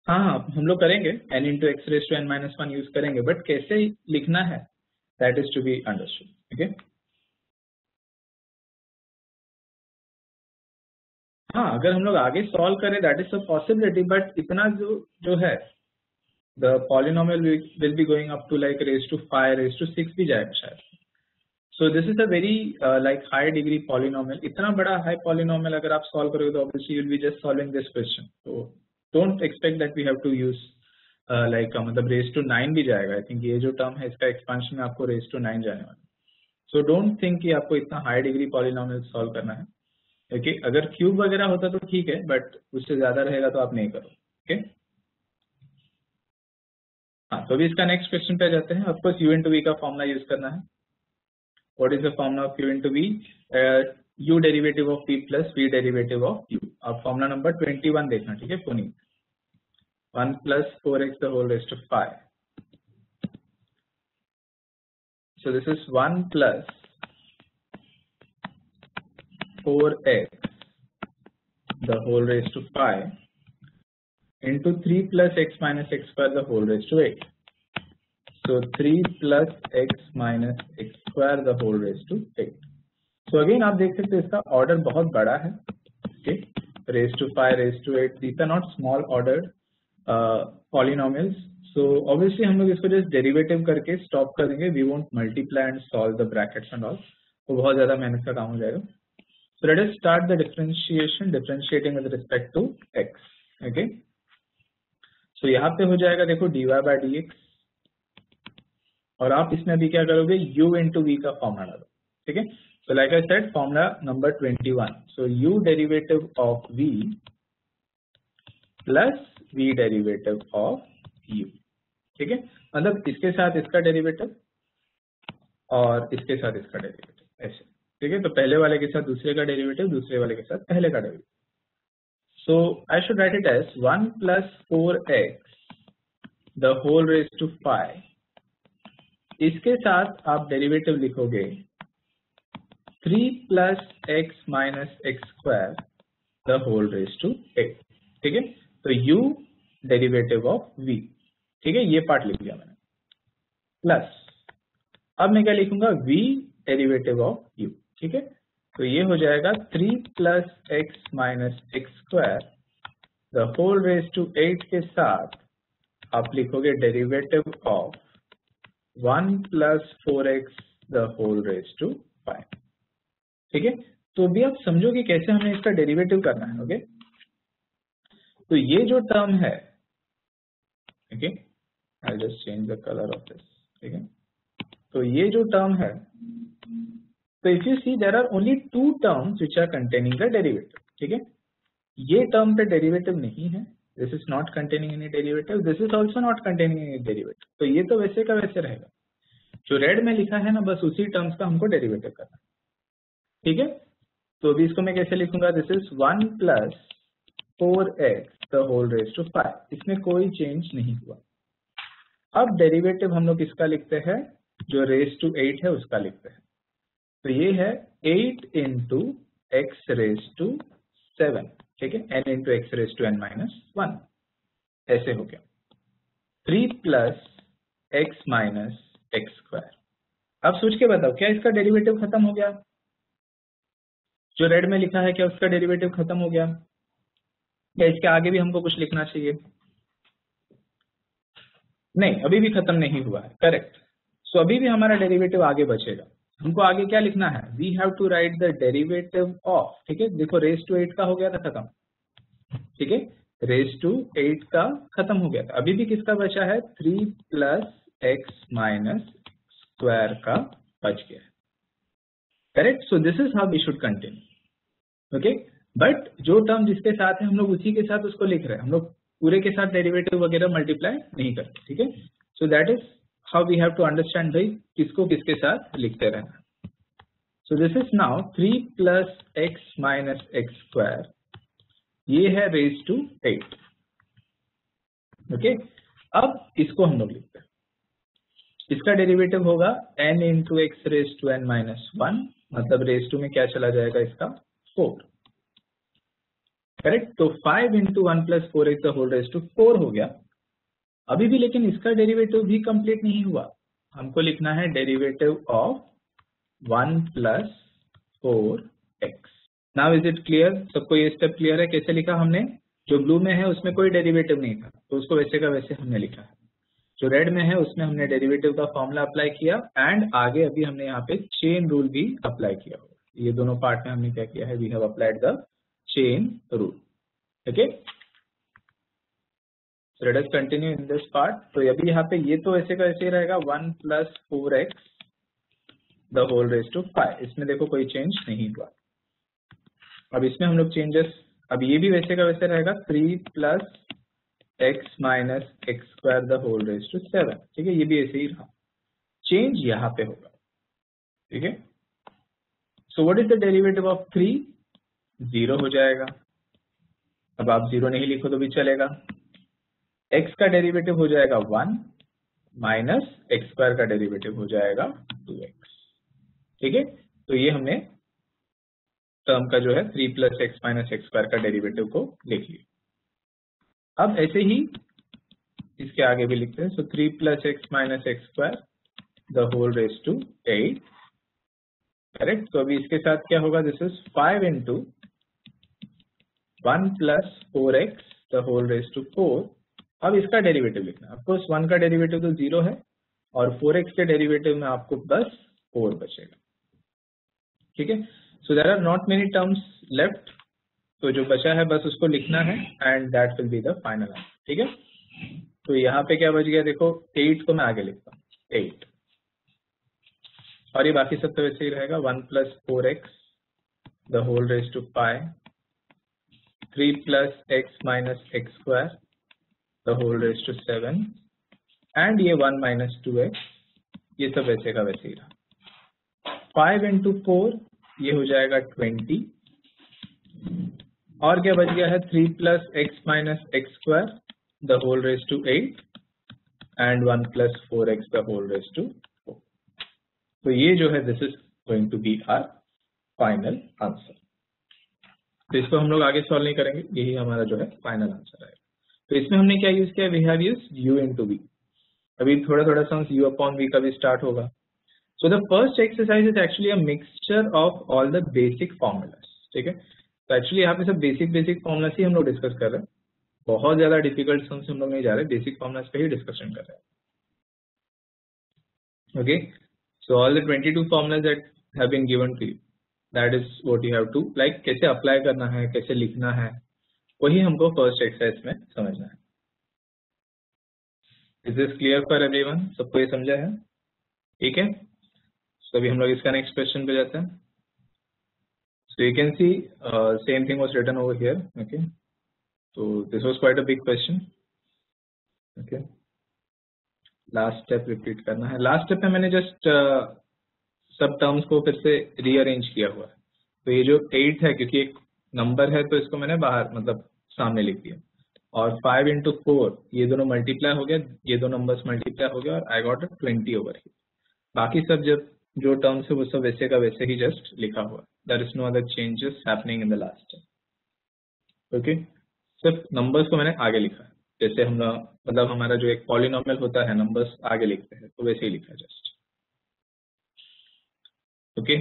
Speaker 1: हाँ हम लोग करेंगे n into x raise to n minus 1 use करेंगे, बट कैसे लिखना है that is to be understood, okay. हाँ अगर हम लोग आगे सॉल्व करें that is a possibility, but इतना जो है the polynomial will be going up to like raise to 5 raise to 6 भी जाएगा शायद। So this is a very like high degree polynomial. इतना बड़ा हाई पॉलिनोमियल अगर आप सॉल्व करोगे तो obviously you will be just solving this question. तो don't expect that we have to use like मतलब रेज टू 9 भी जाएगा। आई थिंक ये जो टर्म है इसका एक्सपेंशन में आपको रेज टू 9 जाने वाला। सो डोंट थिंक कि आपको इतना हाई डिग्री पॉलिनोमियल सॉल्व करना है, ओके। अगर क्यूब वगैरह होता तो ठीक है, बट उससे ज्यादा रहेगा तो आप नहीं करो, ओके। हाँ तो अभी इसका नेक्स्ट क्वेश्चन पे जाते हैं। ऑफकोर्स u into v का फॉर्मूला यूज करना है। What is the formula of u into v? u derivative of p plus v derivative of u। आप फॉर्मूला नंबर 21 देखना, ठीक है Puneet. 1 plus 4x the whole raised to 5. So this is 1 plus 4x the whole raised to 5 into 3 plus x minus x square the whole raised to 8. So 3 plus x minus x square the whole raised to 8. So again आप देख सकते हैं इसका order बहुत बड़ा है, okay? Raised to 5, raised to 8. These are not small ordered polynomials. So obviously हम लोग इसको just derivative करके stop कर देंगे. We won't multiply and solve the brackets and all. वो बहुत ज़्यादा मेहनत का काम हो जाएगा. So let us start the differentiation, differentiating with respect to x. Okay. सो यहाँ पे हो जाएगा देखो dy/dx, और आप इसमें अभी क्या करोगे, u into v का फॉर्मूला डालो, ठीक है। So like I said formula number 21, so u derivative of v plus v derivative of u, ठीक है। मतलब इसके साथ इसका डेरिवेटिव और इसके साथ इसका डेरिवेटिव, ऐसे, ठीक है। तो पहले वाले के साथ दूसरे का डेरिवेटिव, दूसरे वाले के साथ पहले का derivative. So I should write it as 1 + 4x the whole raised to 5, इसके साथ आप डेरिवेटिव लिखोगे 3 + x - x² the whole raised to 8, ठीक है। तो u डेरिवेटिव ऑफ v, ठीक है, ये पार्ट लिख दिया मैंने, प्लस अब मैं क्या लिखूंगा, v डेरिवेटिव ऑफ u, ठीक है। तो ये हो जाएगा 3 + x - x² the whole raised to 8 के साथ आप लिखोगे derivative of 1 + 4x the whole raised to 5, ठीक है। तो अभी आप समझो कि कैसे हमें इसका डेरिवेटिव करना है, ओके। तो ये जो टर्म है, okay, I just change the colour of this, ठीक है। तो ये जो टर्म है, तो if you see there are only 2 terms which are containing the derivative, ठीक है। ये टर्म पे डेरिवेटिव नहीं है, this is not containing any derivative, this is also not containing any derivative, तो ये तो वैसे का वैसे रहेगा। जो रेड में लिखा है ना, बस उसी टर्म्स का हमको डेरिवेटिव करना है, ठीक है। तो अभी इसको मैं कैसे लिखूंगा, this is 1 + 4x the whole raised to 5, इसमें कोई चेंज नहीं हुआ। अब डेरिवेटिव हम लोग किसका लिखते हैं, जो raised to 8 है उसका लिखते हैं। तो ये है 8 × x raised to 7, ठीक है, n × x raised to n - 1, ऐसे हो गया 3 + x - x²। अब सोच के बताओ, क्या इसका डेरिवेटिव खत्म हो गया, जो रेड में लिखा है क्या उसका डेरिवेटिव खत्म हो गया, या इसके आगे भी हमको कुछ लिखना चाहिए? नहीं, अभी भी खत्म नहीं हुआ है, करेक्ट। सो अभी भी हमारा डेरिवेटिव आगे बचेगा। हमको आगे क्या लिखना है, we have to write the derivative of, ठीक है। देखो raised to 8 का हो गया था खत्म, ठीक है, raised to 8 का खत्म हो गया था। अभी भी किसका बचा है, 3 + x - x² का बच गया है, correct. So this is how we should continue, okay. But जो टर्म जिसके साथ है हम लोग उसी के साथ उसको लिख रहे हैं, हम लोग पूरे के साथ डेरिवेटिव वगैरह मल्टीप्लाई नहीं करते, ठीक है। So that is how we have to understand भाई किसको किसके साथ लिखते रहना। So this is now 3 + x - x², ये है raised to 8, ओके। अब इसको हम लोग लिखते हैं, इसका डेरिवेटिव होगा n × x raised to n - 1, मतलब raised to में क्या चला जाएगा इसका 4, करेक्ट। तो 5 × 1 + 4x the whole raised to 4 हो गया। अभी भी लेकिन इसका डेरिवेटिव भी कंप्लीट नहीं हुआ, हमको लिखना है derivative of 1 + 4x। Now is it clear, सबको ये स्टेप क्लियर है कैसे लिखा हमने? जो ब्लू में है उसमें कोई डेरिवेटिव नहीं था, तो उसको वैसे का वैसे हमने लिखा है। जो रेड में है उसमें हमने डेरिवेटिव का फॉर्मूला अप्लाई किया, एंड आगे अभी हमने यहाँ पे चेन रूल भी अप्लाई किया होगा। ये दोनों पार्ट में हमने क्या किया है, we have applied the chain rule, okay. So let us continue in this part। तो अभी यहाँ पे ये तो ऐसे का ऐसे ही रहेगा 1 + 4x the whole raised to 5, इसमें देखो कोई चेंज नहीं हुआ। अब इसमें हम लोग चेंजेस, अब ये भी वैसे का वैसे रहेगा 3 + x - x² the whole raised to 7, ठीक है, ये भी ऐसे ही रहा। चेंज यहाँ पे होगा, ठीक है। So what is the derivative of 3? 0 हो जाएगा। अब आप 0 नहीं लिखो तो भी चलेगा। x का डेरिवेटिव हो जाएगा 1 माइनस x² का डेरिवेटिव हो जाएगा 2x, ठीक है। तो ये हमने टर्म का जो है 3 + x - x² का डेरिवेटिव को लिख लिया। अब ऐसे ही इसके आगे भी लिखते हैं। सो 3 + x - x² the whole raised to 8, correct. तो अभी इसके साथ क्या होगा, this is 5 × 1 + 4x the whole raised to 4। अब इसका डेरिवेटिव लिखना है। ऑफकोर्स 1 का डेरिवेटिव तो 0 है, और 4x के डेरिवेटिव में आपको बस 4 बचेगा, ठीक है। So there are not many terms left, तो जो बचा है बस उसको लिखना है, and that will be the final answer, ठीक है। तो यहाँ पे क्या बच गया देखो, 8 को मैं आगे लिखता हूँ 8, और ये बाकी सब तो वैसे ही रहेगा 1 + 4x the whole raised to pi, 3 + x - x square the whole raised to 7, and ये 1 - 2x, ये सब वैसे का वैसे ही रहा। 5 × 4 ये हो जाएगा 20, और क्या बच गया है 3 + x - x square the whole raised to 8 and 1 + 4x the whole raised to 4। तो ये जो है this is going to be our final answer. तो इसको हम लोग आगे सॉल्व नहीं करेंगे, यही हमारा जो है फाइनल आंसर है। तो इसमें हमने क्या यूज किया, we have used u × v। अभी थोड़ा थोड़ा सम्स u/v का भी स्टार्ट होगा। सो the first exercise is actually a mixture of all the basic formulas, ठीक है। तो एक्चुअली यहाँ पे सब बेसिक फॉर्मूलाज ही हम लोग डिस्कस कर रहे हैं, बहुत ज्यादा डिफिकल्ट सम्स हम लोग नहीं जा रहे, बेसिक फॉर्मूलाज पे ही डिस्कशन कर रहे हैं। Okay, so all the 22 formulas that have been given to you, that is what you have to like कैसे अप्लाई करना है, कैसे लिखना है, वही हमको फर्स्ट एक्सरसाइज में समझना है। Is this clear for everyone? सबको ये समझा है? ठीक है, तो अभी हम लोग इसका नेक्स्ट क्वेश्चन पे जाते हैं। So you can see same thing was written over here. Okay, तो this was quite a big question. Okay, last step repeat करना है। लास्ट स्टेप में मैंने जस्ट सब टर्म्स को फिर से रीअरेंज किया हुआ है। तो ये जो 8 है, क्योंकि एक नंबर है तो इसको मैंने बाहर मतलब सामने लिख दिया, और 5 × 4 ये दोनों मल्टीप्लाई हो गया, ये दो नंबर्स मल्टीप्लाई हो गया, और आई गॉट 20 ओवर हियर। बाकी सब जब जो टर्म्स है वो सब वैसे का वैसे ही जस्ट लिखा हुआ है। There is no other changes happening in the last step. Okay, सिर्फ नंबर्स को मैंने आगे लिखा है, जैसे हम मतलब हमारा जो एक पॉलिनोमियल होता है नंबर्स आगे लिखते हैं, तो वैसे ही लिखा है just. Okay,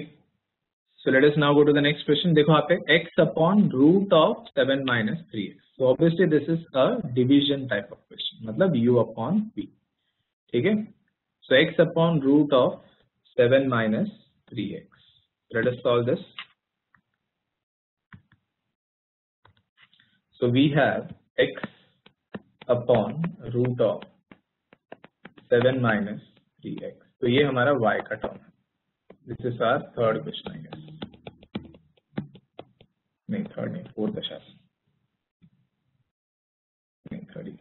Speaker 1: so let us now go to the next question. देखो यहाँ पे x/√7 - 3x। So obviously this is a division type of question, मतलब u/v, ठीक है। So x/√7 - 3x, let us solve this. So we have x/√7 - 3x, तो ये हमारा y का टर्म है। This is our third question, I guess. नहीं, third नहीं, फोर्थ है शायद, नहीं थर्ड ही।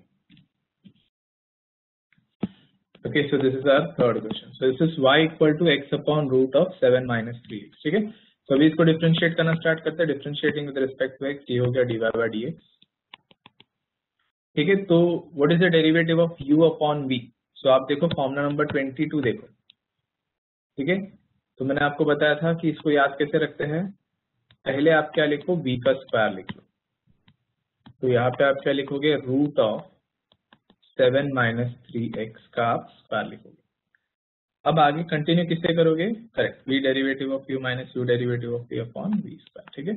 Speaker 1: Okay, so this is our third question. So this is y = x/√7 - 3x, ठीक है। तो अभी इसको डिफरेंशिएट करना स्टार्ट करते हैं। Differentiating with respect to x, ये हो गया dy/dx, ठीक है। तो what is the derivative of u/v? सो आप देखो फॉर्मूला नंबर 22 देखो, ठीक है। तो मैंने आपको बताया था कि इसको याद कैसे रखते हैं। पहले आप क्या लिखो, v का स्क्वायर लिख लो। तो यहाँ पे आप क्या लिखोगे, √7 - 3x का आप स्क्वायर लिखोगे। अब आगे कंटिन्यू किससे करोगे, correct, v derivative of u - u derivative of v/v square, ठीक है।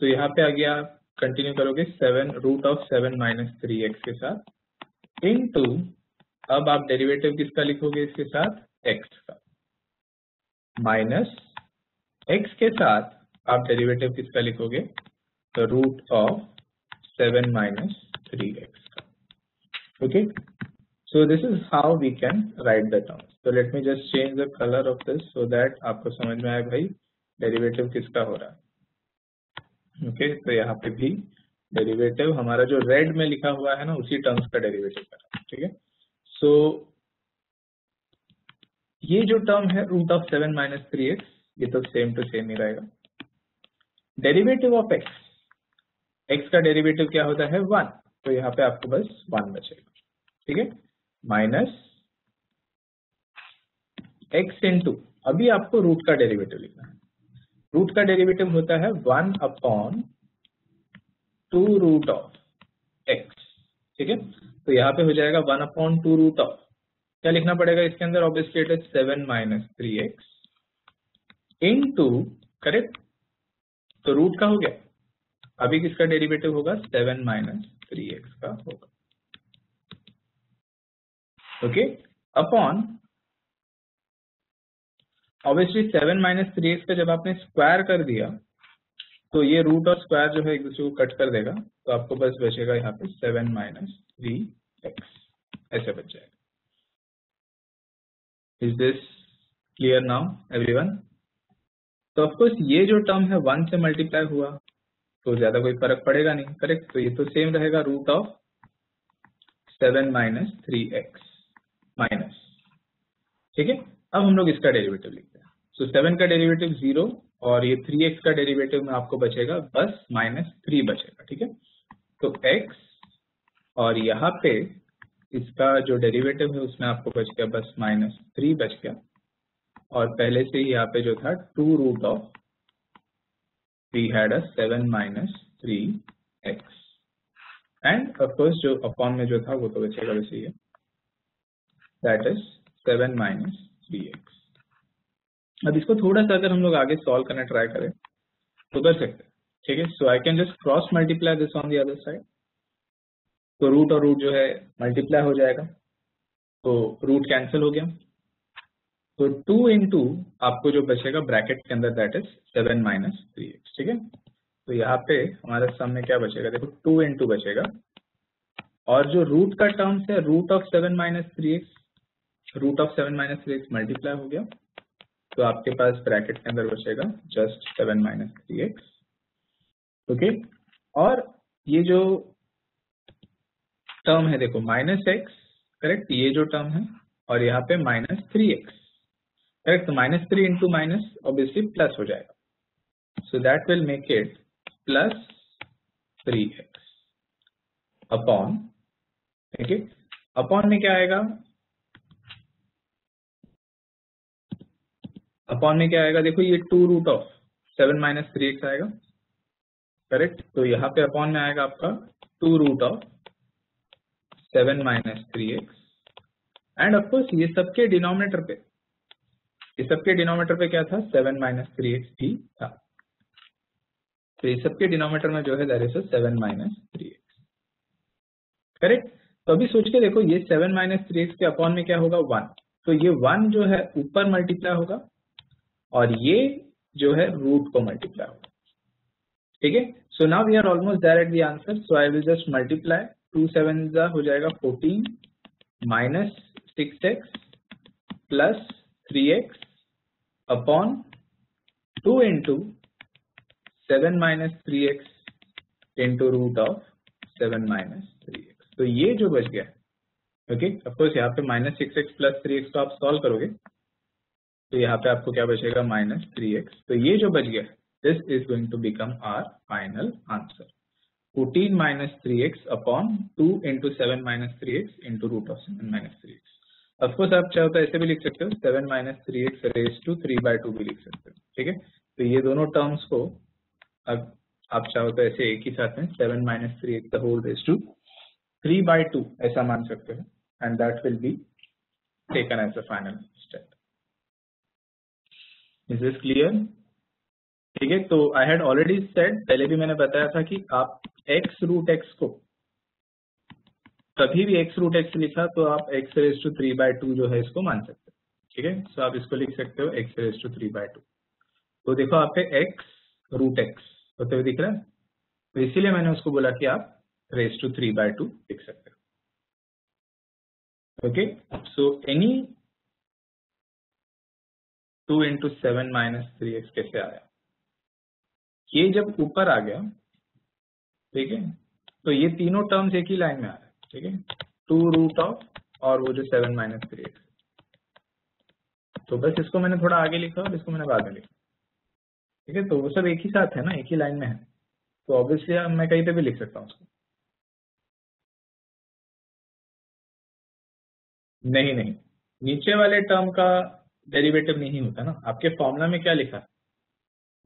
Speaker 1: तो यहाँ पे आगे आप कंटिन्यू करोगे √7 - 3x के साथ, इनटू, अब आप डेरिवेटिव किसका लिखोगे इसके साथ, x का, माइनस x के साथ आप डेरिवेटिव किसका लिखोगे, तो √7 - 3x का। Okay, so this is how we can write the terms. So let me just change the color of this so that आपको समझ में आए भाई डेरिवेटिव किसका हो रहा है। ओके, तो यहाँ पे भी डेरिवेटिव हमारा जो रेड में लिखा हुआ है ना, उसी टर्म्स का डेरिवेटिव कर रहा है, ठीक है। सो ये जो टर्म है √7 - 3x, ये तो सेम टू सेम ही रहेगा। डेरिवेटिव ऑफ x, x का डेरिवेटिव क्या होता है, 1, तो यहाँ पे आपको बस 1 बचेगा, ठीक है, माइनस x इंटू, अभी आपको रूट का डेरिवेटिव लिखना है। रूट का डेरिवेटिव होता है 1/2√x, ठीक है। तो यहाँ पे हो जाएगा 1/2√, क्या लिखना पड़ेगा इसके अंदर, obviously it is 7 - 3x into, correct, तो रूट का हो गया। अभी किसका डेरिवेटिव होगा, 7 - 3x का होगा, ओके, अपॉन, ऑब्वियसली 7 - 3x का जब आपने स्क्वायर कर दिया तो ये रूट और स्क्वायर जो है एक दूसरे को कट कर देगा, तो आपको बस बचेगा यहाँ पे 7 - 3x, ऐसे बच जाएगा। Is this clear now everyone? तो ऑफकोर्स ये जो टर्म है 1 से मल्टीप्लाई हुआ तो ज्यादा कोई फर्क पड़ेगा नहीं, करेक्ट? तो ये तो सेम रहेगा root of 7 minus 3x minus, ठीक है। अब हम लोग इसका डेरिवेटिव लिखते हैं। सो 7 का डेरिवेटिव 0 और ये 3x का डेरिवेटिव में आपको बचेगा बस -3 बचेगा, ठीक है। तो x और यहाँ पे इसका जो डेरिवेटिव है उसमें आपको बच गया बस -3 बच गया, और पहले से ही यहाँ पे जो था 2 root of we had a 7 minus 3x and of course जो अपॉन में जो था वो तो बचेगा वैसे ही है, दैट इज 7 माइनस 3x। अब इसको थोड़ा सा अगर हम लोग आगे सॉल्व करना ट्राई करें तो कर सकते हैं, ठीक है। So I can just cross multiply this on the other side. तो रूट और रूट जो है मल्टीप्लाई हो जाएगा, तो रूट कैंसिल हो गया, तो 2 इंटू आपको जो बचेगा ब्रैकेट के अंदर दैट इज 7 माइनस 3x, ठीक है। तो यहाँ पे हमारे सामने क्या बचेगा, देखो 2 इंटू बचेगा, और जो रूट का टर्म्स है root of 7 minus 3x, root of 7 minus 3x multiply हो गया, तो आपके पास ब्रैकेट के अंदर बचेगा जस्ट 7 माइनस 3x, ओके। और ये जो टर्म है देखो -x, करेक्ट, ये जो टर्म है, और यहाँ पे -3x, करेक्ट। तो -3 इंटू माइनस ऑब्वियसली प्लस हो जाएगा, so that will make it plus 3x upon, ठीक है। अपॉन में क्या आएगा, अपॉन में क्या आएगा, देखो ये 2 रूट ऑफ 7 माइनस 3x आएगा, करेक्ट। तो यहाँ पे अपॉन में आएगा आपका 2 root of 7 minus 3x, and of course ये सबके डिनोमिनेटर पे, इस सबके डिनोमिनेटर पे क्या था, 7 माइनस 3x भी था, तो इस सबके डिनोमिनेटर में जो है that is 7 minus 3x, correct. तो अभी सोच के देखो ये 7 माइनस 3x के अपॉन में क्या होगा, 1, तो ये 1 जो है ऊपर मल्टीप्लाई होगा, और ये जो है रूट को मल्टीप्लाई होगा, ठीक है। So now we are almost there at the answer, so I will just multiply, 2 7 हो जाएगा 14 minus 6x plus 3x upon 2 into 7 minus 3x into root of 7 minus 3x। तो ये जो बच गया, ओके, ऑफकोर्स यहाँ पे -6x प्लस 3x को आप सॉल्व करोगे तो यहाँ पे आपको क्या बचेगा, -3x। तो ये जो बच गया, this is going to become our final answer, 14 minus 3x upon 2 into 7 minus 3x into root of 7 minus 3x। Of course आप चाहो तो ऐसे भी लिख सकते हो, 7 माइनस 3x रेज टू 3/2 भी लिख सकते हो, ठीक है। तो ये दोनों टर्म्स को अब आप चाहो तो ऐसे एक ही साथ में 7 minus 3x the whole raise to 3/2 ऐसा मान सकते हो, and that will be taken as the final step. Is this clear? ठीक है। तो आई हैड ऑलरेडी सेड, पहले भी मैंने बताया था कि आप x रूट x को कभी भी x रूट x लिखा तो आप x रेज टू 3/2 जो है इसको मान सकते हो, ठीक है। सो आप इसको लिख सकते हो x रेज टू 3/2। तो देखो आप पे x रूट x होते हुए दिख रहा है, तो इसीलिए मैंने उसको बोला कि आप रेज टू 3/2 लिख सकते हो, okay. So any 2 into 7 minus 3x कैसे आया, ये जब ऊपर आ गया, ठीक है, तो ये तीनों टर्म्स एक ही लाइन में आ रहे हैं, ठीक है, 2 रूट ऑफ और वो जो 7 माइनस 3x, तो बस इसको मैंने थोड़ा आगे लिखा और इसको मैंने बाद में लिखा, ठीक है। तो वो सब एक ही साथ है ना, एक ही लाइन में है, तो ऑब्वियसली मैं कहीं पे भी लिख सकता हूँ उसको। नहीं नहीं, नीचे वाले टर्म का डेरिवेटिव नहीं होता ना, आपके फॉर्मूला में क्या लिखा है,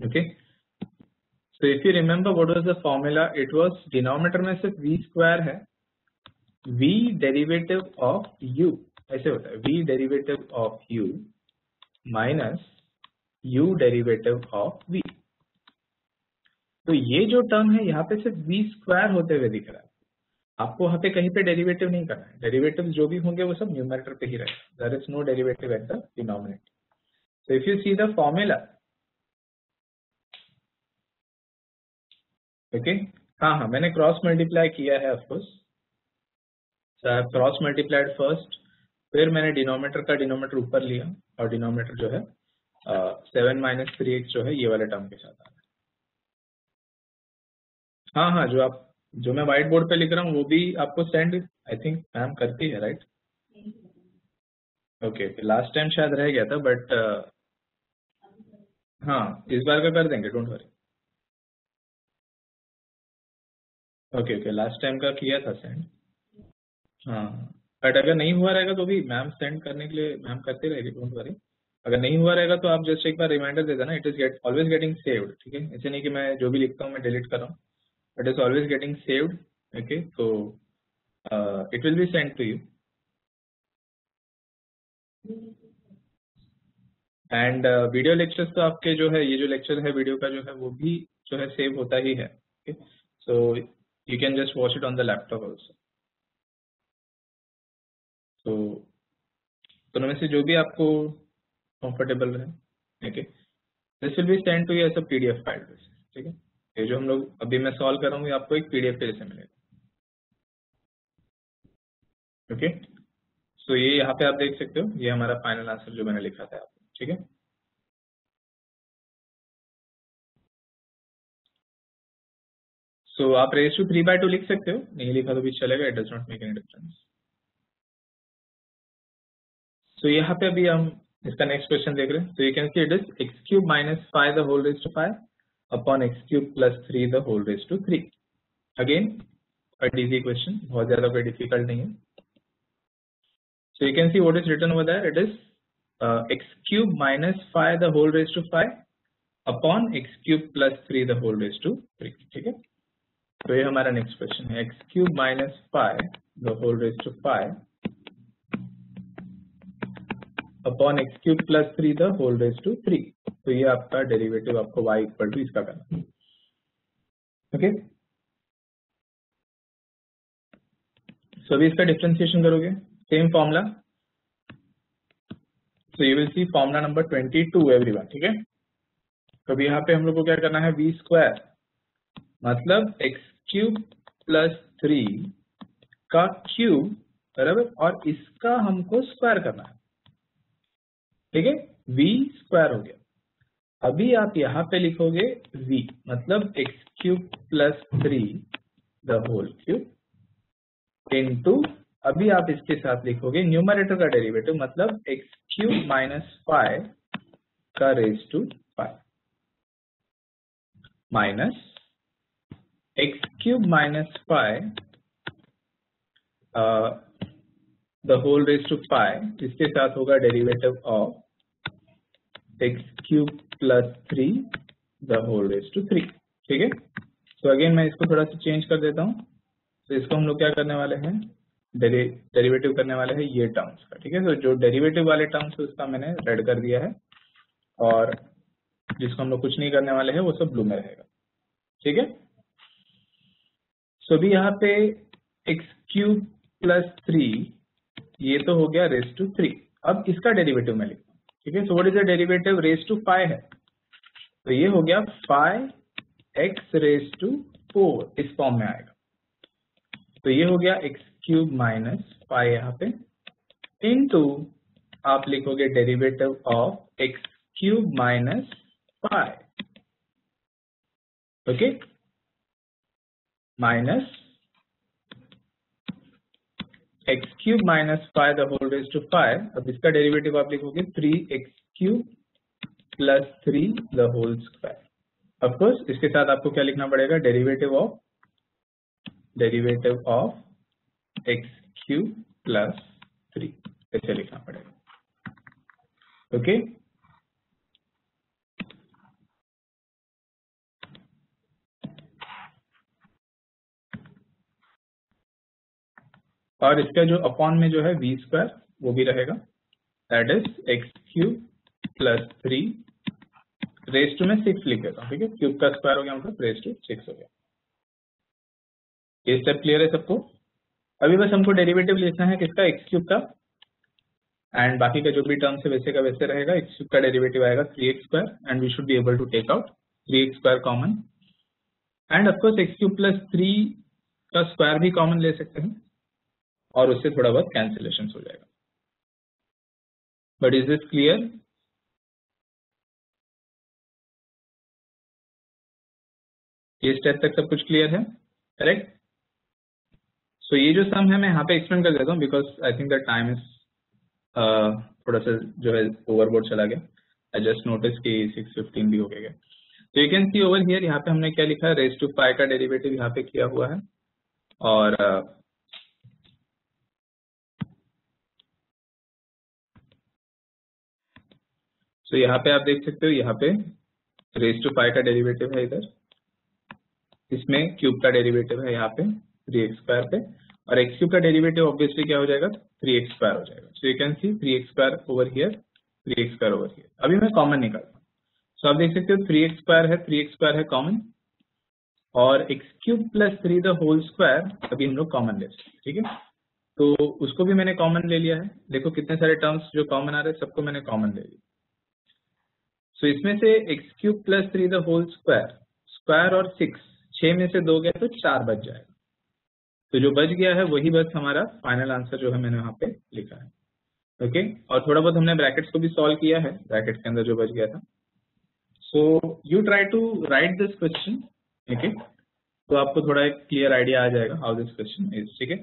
Speaker 1: okay. So if you remember what was the formula, it was denominator में सिर्फ v स्क्वायर है, v डेरिवेटिव ऑफ u, ऐसे होता है, v derivative of u minus u derivative of v। तो ये जो टर्म है यहाँ पे सिर्फ v स्क्वायर होते हुए दिख रहा है, आपको वहां पे कहीं पे डेरिवेटिव नहीं करना है, डेरिवेटिव जो भी होंगे वो सब न्यूमरेटर पे ही रहेगा, there is no derivative at the denominator. So if you see the formula, okay, हाँ हाँ मैंने क्रॉस मल्टीप्लाई किया है of course, so I have cross multiplied first, फिर मैंने डिनोमिनेटर का डिनोमिनेटर ऊपर लिया और डिनोमिनेटर जो है 7 माइनस 3x जो है ये वाले टर्म के साथ आ रहा है। हाँ हाँ, जो मैं व्हाइट बोर्ड पे लिख रहा हूँ वो भी आपको सेंड आई थिंक मैम करती है, राइट? ओके, लास्ट टाइम शायद रह गया था, बट हाँ इस बार का कर देंगे, don't worry. Okay okay, last time का किया था सेंड। हाँ, बट अगर नहीं हुआ रहेगा तो भी मैम सेंड करने के लिए मैम करते रहेगी, डोंट वरी। अगर नहीं हुआ रहेगा तो आप जस्ट एक बार रिमाइंडर दे देना, it is always getting saved, ठीक है? ऐसे नहीं कि मैं जो भी लिखता हूँ मैं डिलीट कर रहा हूँ, it is always getting saved. Okay, तो it will be send to you. And video lectures तो आपके जो है, ये जो लेक्चर है वीडियो का जो है वो भी जो है सेव होता ही है। Okay, so you can just watch it on the laptop also. तो दोनों में से जो भी आपको कंफर्टेबल रहे। Okay, this will be send to you as a PDF file, ठीक है? ये जो हम लोग अभी मैं सॉल्व कर रहा हूँ ये आपको एक पीडीएफ के जैसे मिलेगा। ओके, सो ये यहाँ पे आप देख सकते हो, ये हमारा फाइनल आंसर जो मैंने लिखा था आपको, ठीक है? सो आप रेज टू 3/2 लिख सकते हो, नहीं लिखा तो भी चलेगा, it does not make any difference. So यहाँ पे अभी हम इसका नेक्स्ट क्वेश्चन देख रहे हैं। तो you can see it is x cube minus 5 the whole raise to 5 upon x cube plus 3 the whole raise to 3। Again quite easy question, बहुत ज्यादा कोई डिफिकल्ट नहीं है। So you can see what is written over there, it is x cube minus 5 the whole raise to 5 upon x cube plus 3 the whole raise to 3, ठीक है? तो ये हमारा नेक्स्ट क्वेश्चन है, x cube minus 5 the whole raise to 5 upon x cube plus 3 the whole raise to 3। तो ये आपका derivative आपको y इक्वल टू इसका करना है। ओके, सो अभी इसका डिफरेंशिएशन करोगे, same formula. So you will see formula number 22 everyone, ठीक है? तो अभी यहाँ पे हम लोग को क्या करना है, v स्क्वायर मतलब एक्स क्यूब प्लस 3 का क्यूब, बराबर, और इसका हमको स्क्वायर करना है, ठीक है? v स्क्वायर हो गया। अभी आप यहाँ पे लिखोगे v मतलब x cube plus 3 the whole cube into, अभी आप इसके साथ लिखोगे न्यूमरेटर का डेरिवेटिव मतलब एक्स क्यूब माइनस 5 का raise to 5 minus x cube minus 5 the whole raise to 5, इसके साथ होगा derivative of x cube plus 3 the whole raise to 3, ठीक है? तो अगेन मैं इसको थोड़ा सा चेंज कर देता हूँ। तो इसको हम लोग क्या करने वाले हैं, डेरिवेटिव करने वाले हैं ये टर्म्स का, ठीक है? तो जो डेरिवेटिव वाले टर्म्स उसका मैंने रेड कर दिया है, और जिसको हम लोग कुछ नहीं करने वाले हैं वो सब ब्लू में रहेगा, ठीक है? सो अभी यहाँ पे एक्स क्यूब प्लस 3 ये तो हो गया रेज टू 3। अब इसका डेरिवेटिव मैं लिखता हूँ, ठीक है? So what is the derivative, raise to 5 है, तो ये हो गया 5x रेज टू 4, इस फॉर्म में आएगा। तो ये हो गया एक्स क्यूब माइनस 5 यहाँ पे इनटू आप लिखोगे derivative of x cube minus 5, okay, minus x cube minus 5 the whole raise to 5। अब इसका डेरिवेटिव आप लिखोगे 3x cube plus 3 the whole square. Of course इसके साथ आपको क्या लिखना पड़ेगा, derivative of x cube plus 3, ऐसे लिखना पड़ेगा, ओके? और इसका जो अपॉन में जो है v स्क्वायर वो भी रहेगा, that is x cube plus 3 raise to में 6 लिख देता हूँ, ठीक है? क्यूब का स्क्वायर हो गया मतलब रेज टू 6 हो गया। ये स्टेप क्लियर है सबको? अभी बस हमको डेरिवेटिव लिखना है किसका, एक्स क्यूब का, एंड बाकी का जो भी टर्म है वैसे का वैसे रहेगा। एक्स क्यूब का डेरिवेटिव आएगा 3x square, and we should be able to take out 3x square common, and of course x cube plus 3 का स्क्वायर भी कॉमन ले सकते हैं, और उससे थोड़ा बहुत कैंसिलेशन हो जाएगा। But is this clear? ये स्टेप तक सब कुछ क्लियर है, करेक्ट? सो ये जो सम है मैं यहाँ पे एक्सप्लेन कर देता हूँ because I think the time is थोड़ा सा जो है ओवरबोर्ड चला गया। आई जस्ट नोटिस कि 6:15 भी हो गया। तो you can C over here, यहाँ पे हमने क्या लिखा है, रेज टू 5 का डेरिवेटिव यहाँ पे किया हुआ है और so यहाँ पे आप देख सकते हो, यहाँ पे रेज टू 5 का डेरिवेटिव है इधर, इसमें क्यूब का डेरिवेटिव है यहाँ पे 3x² पे, और x क्यूब का डेरिवेटिव ऑब्वियसली क्या हो जाएगा, 3x² हो जाएगा। सो you can C 3x² over here, 3x² over here. अभी मैं कॉमन निकालता हूँ। सो आप देख सकते हो 3x² है, 3x² है कॉमन, और x³ + 3 द होल स्क्वायर अभी हम लोग कॉमन ले सकते हैं, ठीक है? तो उसको भी मैंने कॉमन ले लिया है। देखो कितने सारे टर्म्स जो कॉमन आ रहे हैं, सबको मैंने कॉमन ले लिया। सो इसमें से x³ + 3 the whole square, square और 6 में से 2 गए तो 4 बच जाएगा। तो जो बच गया है वही बस हमारा फाइनल आंसर जो है मैंने वहां पे लिखा है, ओके? और थोड़ा बहुत हमने ब्रैकेट्स को भी सॉल्व किया है, ब्रैकेट्स के अंदर जो बच गया था। So you try to write this question, okay? तो आपको थोड़ा एक क्लियर आइडिया आ जाएगा हाउ दिस क्वेश्चन इज, ठीक है?